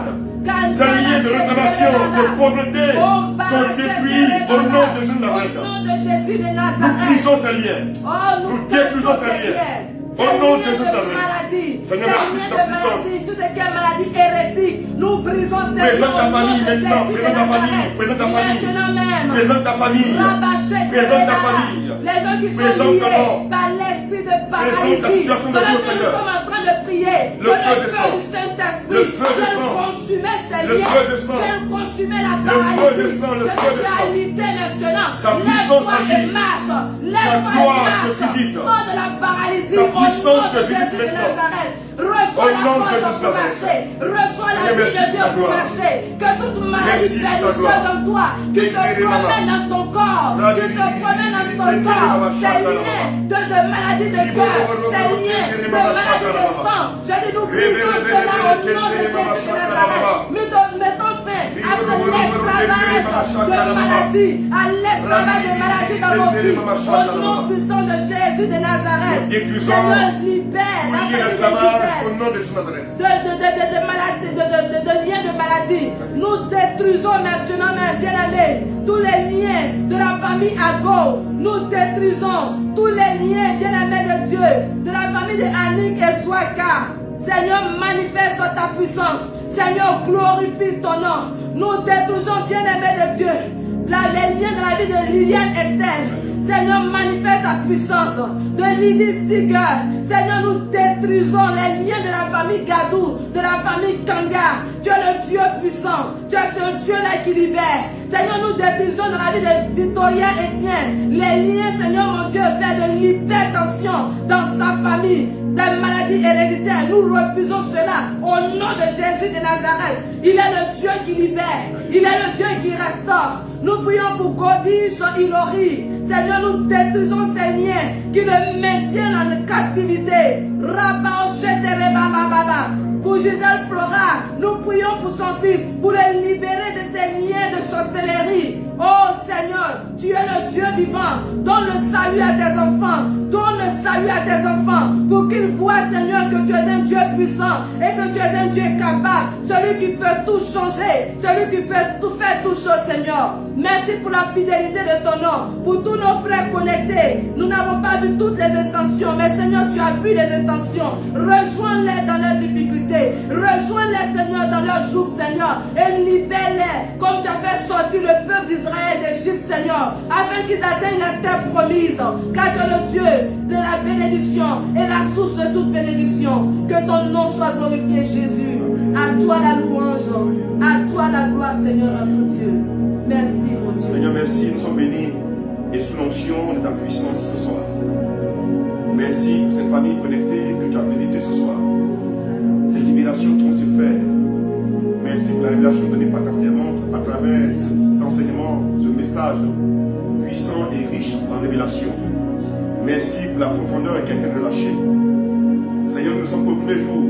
Ces liens de réclamation, de pauvreté sont détruits au nom de Jésus de Nazareth. Nous brisons ces liens. Nous détruisons ces liens. Au nom de Jésus de Nazareth. Seigneur, merci de ta puissance. Tout ce qui est maladie hérétique, nous brisons ces liens. Présente ta famille maintenant. Présente ta famille. Présente ta famille. Maintenant même. Présente ta famille. Présente ta famille. Les gens qui sont Présente liés ta mort. par l'esprit de Présente ta paralysie. situation de Pendant Dieu, que nous Seigneur. sommes en train de prier, Le que feu le feu descend. du Saint-Esprit Le feu vienne descend. consumer ces Le liens, feu descend. vienne consumer la Le paralysie. feu descend, le Je feu te descend. réalité maintenant. Sa puissance Lève-toi et agit. marche. Sa Lève-toi gloire et te marche. visite. Sors de la paralysie. Sa Au puissance nom te de visite Jésus de maintenant. Nazareth. Reçois Au la nom de force Jésus de pour Nazareth. marcher. Reçois la Seigneur, vie merci de Dieu pour ta pour gloire. marcher. Que toute maladie Merci pour ta pernicieuse gloire. en toi, qui se promène dans ton corps, qui se promène dans ton corps, ces liens de maladie de cœur, ces liens de maladie de sang. Je dis, nous brisons cela au nom de Jésus de Nazareth. Nous mettons fin à l'esclavage de maladie, à l'esclavage de maladie dans vos vies. Au nom puissant de Jésus de Nazareth. Seigneur, libère la Oui, famille de l'esclavage Gisèle au nom de Jésus de Nazareth. de maladies, de liens de maladie. Nous détruisons maintenant, mes bien-aimés, tous les liens de la famille Ago. Nous détruisons tous les liens, bien-aimés de Dieu, de la famille de Annick et Swaka. Seigneur, manifeste ta puissance. Seigneur, glorifie ton nom. Nous détruisons, bien-aimés de Dieu, les liens de la vie de Liliane Estelle. Seigneur, manifeste ta puissance. De Lily Stiger. Seigneur, nous détruisons les liens de la famille Gadou, de la famille Kanga. Tu es le Dieu puissant. Tu es ce Dieu-là qui libère. Seigneur, nous détruisons dans la vie de Victoria Etienne les liens, Seigneur mon Dieu, Père, de l'hypertension dans sa famille, des maladies héréditaires. Nous refusons cela au nom de Jésus de Nazareth. Il est le Dieu qui libère. Il est le Dieu qui restaure. Nous prions pour Godish Ilori. Seigneur, nous détruisons ces liens qui le maintiennent en captivité. Rabba Shetere Baba Baba. Pour Gisèle Flora, nous prions pour son fils, pour le libérer de ces liens de sorcellerie. Oh Seigneur, tu es le Dieu vivant. Donne le salut à tes enfants. Donne le salut à tes enfants. Pour qu'ils voient, Seigneur, que tu es un Dieu puissant et que tu es un Dieu capable. Celui qui peut tout changer. Celui qui peut tout faire, tout chose, Seigneur. Merci pour la fidélité de ton nom. Pour tous nos frères connectés. Nous n'avons pas vu toutes les intentions. Mais Seigneur, tu as vu les intentions. Rejoins-les dans leurs difficultés. Rejoins-les, Seigneur, dans leurs jours, Seigneur. Et libère-les. Comme tu as fait sortir le peuple d'Israël d'Égypte, Seigneur. Afin qu'ils atteignent la terre promise. Car tu es le Dieu de la bénédiction et la source de toute bénédiction. Que ton nom soit glorifié, Jésus. À toi la louange. À toi la gloire, Seigneur, notre Dieu. Merci, mon Dieu. Seigneur, merci. Nous sommes bénis et sous l'onction de ta puissance ce soir. Merci pour cette famille connectée que tu as visitée ce soir. Cette libération qui se fait. Merci pour la révélation donnée par ta servante à travers cet enseignement, ce message puissant et riche en révélation. Merci pour la profondeur et quelqu'un de lâcher. Seigneur, nous sommes au premier jour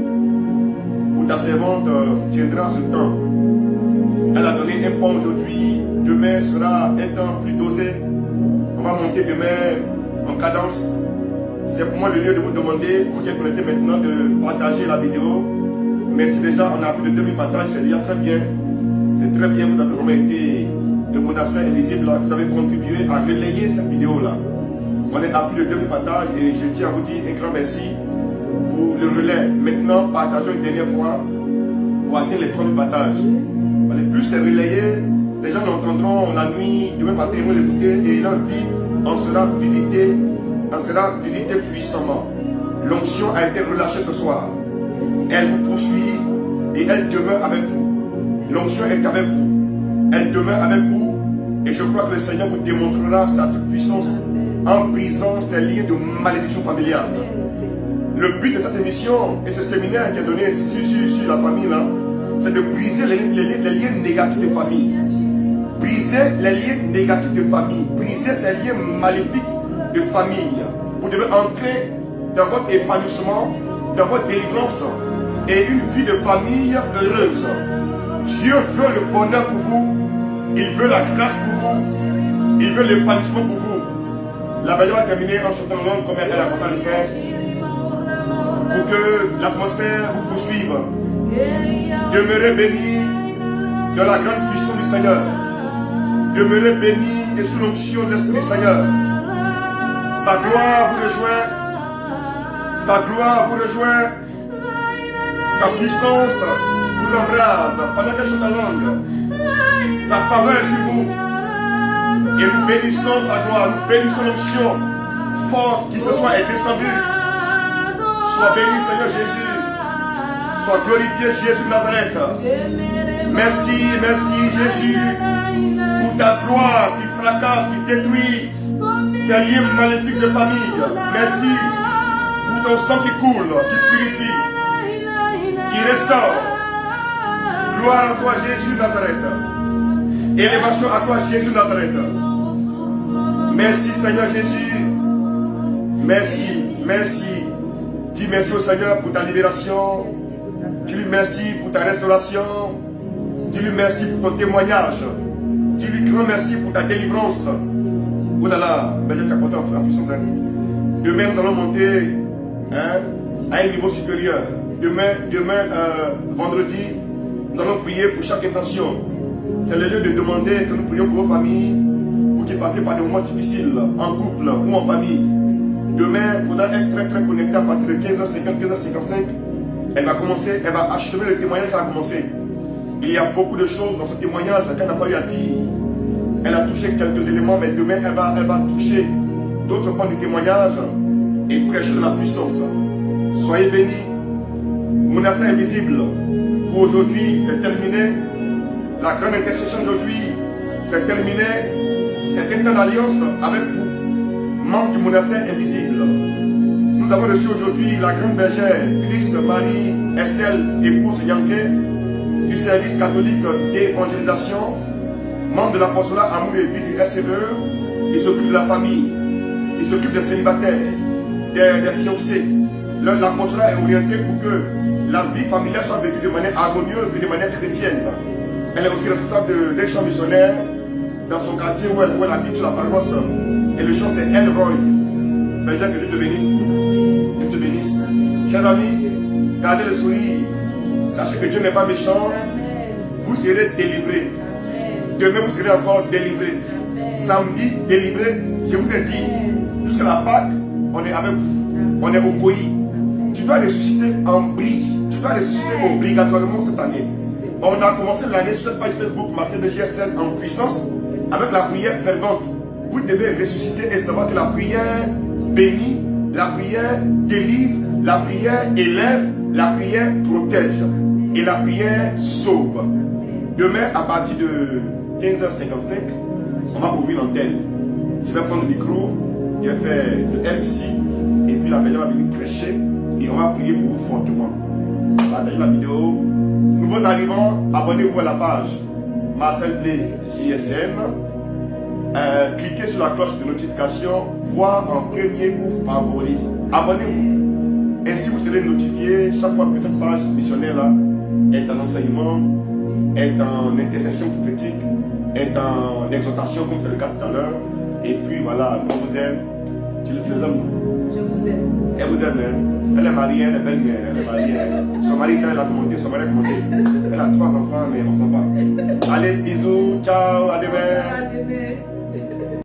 où ta servante tiendra ce temps. Elle a donné un point aujourd'hui. Demain sera un temps plus dosé. On va monter demain en cadence. C'est pour moi le lieu de vous demander, pour qu'elle permettez maintenant de partager la vidéo. Mais si déjà on a plus de 2000 partages, c'est déjà très bien. C'est très bien, vous avez vraiment été le monastère invisible. Vous avez contribué à relayer cette vidéo-là. On est à plus de 2000 partages et je tiens à vous dire un grand merci pour le relais. Maintenant, partageons une dernière fois pour atteindre les 3000 partages. Parce que plus c'est relayé, les gens l'entendront la nuit, demain matin, ils vont l'écouter et leur vie en sera visitée puissamment. L'onction a été relâchée ce soir. Elle vous poursuit et elle demeure avec vous. L'onction est avec vous. Elle demeure avec vous. Et je crois que le Seigneur vous démontrera sa toute puissance en brisant ces liens de malédiction familiale. Le but de cette émission et ce séminaire qui est donné sur la famille là, c'est de briser les liens négatifs de famille. Briser les liens négatifs de famille. Briser ces liens maléfiques de famille. Vous devez entrer dans votre épanouissement, dans votre délivrance et une vie de famille heureuse. Dieu veut le bonheur pour vous. Il veut la grâce pour vous. Il veut l'épanouissement pour vous. La Bible va terminer en chantant l'homme comme elle a commencé à le faire. Pour que l'atmosphère vous poursuive. Demeurez bénis de la grande puissance du Seigneur. Demeurez bénis et sous l'onction de l'Esprit Seigneur. Sa gloire vous rejoint. Sa gloire vous rejoint. Sa puissance vous embrase pendant qu'elle chante en langue. Sa faveur est sur vous. Et nous bénissons sa gloire, nous bénissons l'onction forte qui ce soir est descendue. Sois béni Seigneur Jésus. Sois glorifié Jésus de Nazareth. Merci, merci Jésus pour ta gloire qui fracasse, qui détruit ces liens maléfiques de famille. Merci pour ton sang qui coule, qui purifie, qui restaure. Gloire à toi Jésus de Nazareth. Élévation à toi Jésus de Nazareth. Merci Seigneur Jésus. Merci, merci. Dis merci au Seigneur pour ta libération. Dis-lui merci pour ta restauration. Dis-lui merci pour ton témoignage. Dis-lui grand merci pour ta délivrance. Oh là là, mais je t'ai posé en puissance. Demain, nous allons monter à un niveau supérieur. Demain vendredi, nous allons prier pour chaque intention. C'est le lieu de demander que nous prions pour vos familles, pour qu'ils passent par des moments difficiles, en couple ou en famille. Demain, il faudra être très très connecté à partir de 15h50, 15h55. Elle va achever le témoignage qu'elle a commencé. Il y a beaucoup de choses dans ce témoignage qu'elle n'a pas eu à dire. Elle a touché quelques éléments, mais demain, elle va toucher d'autres points du témoignage et prêcher de la puissance. Soyez bénis. Monastère invisible. Pour aujourd'hui, c'est terminé. La grande intercession d'aujourd'hui, c'est terminé. C'est une alliance avec vous, membres du monastère invisible. Nous avons reçu aujourd'hui la grande bergère Chris Marie Estelle, épouse Yankee, du service catholique d'évangélisation, membre de l'apostolat Amour et Vie du SCE. Il s'occupe de la famille, il s'occupe des célibataires, des fiancés. L'apostolat est orienté pour que la vie familiale soit vécue de manière harmonieuse et de manière chrétienne. Elle est aussi responsable d'un champ missionnaire dans son quartier où elle habite sur la paroisse. Et le champ c'est El Roy. Bergère, que Dieu te bénisse. Dieu te bénisse. Chers amis, gardez le sourire. Sachez que Dieu n'est pas méchant. Vous serez délivrés. Demain, vous serez encore délivrés. Samedi, délivrés. Je vous ai dit, jusqu'à la Pâque, on est avec vous. On est au Koyi. Tu dois ressusciter en brise. Tu dois ressusciter obligatoirement cette année. On a commencé l'année sur cette page Facebook, ma CBGSN en puissance, avec la prière fervente. Vous devez ressusciter et savoir que la prière bénit, la prière délivre, la prière élève, la prière protège et la prière sauve. Demain, à partir de 15h55, on va ouvrir l'antenne. Je vais prendre le micro, je vais faire le MC, et puis la personne va venir prêcher, et on va prier pour vous fortement. Partagez la vidéo. Nouveaux arrivants, abonnez-vous à la page Marcel Blé JSM. cliquez sur la cloche de notification, voir en premier ou favori. Abonnez-vous. Ainsi vous serez notifié chaque fois que cette page missionnaire là est en enseignement, est en intercession prophétique, est en exhortation comme c'est le cas tout à l'heure. Et puis voilà, on vous aime. Tu les aimes? Je vous aime. Elle vous aime, hein? Elle est mariée, elle est belle-mère, elle est mariée. Son mari, quand elle a demandé, son mari a demandé. Elle a 3 enfants, mais on s'en va. Allez, bisous, ciao, à demain. À demain.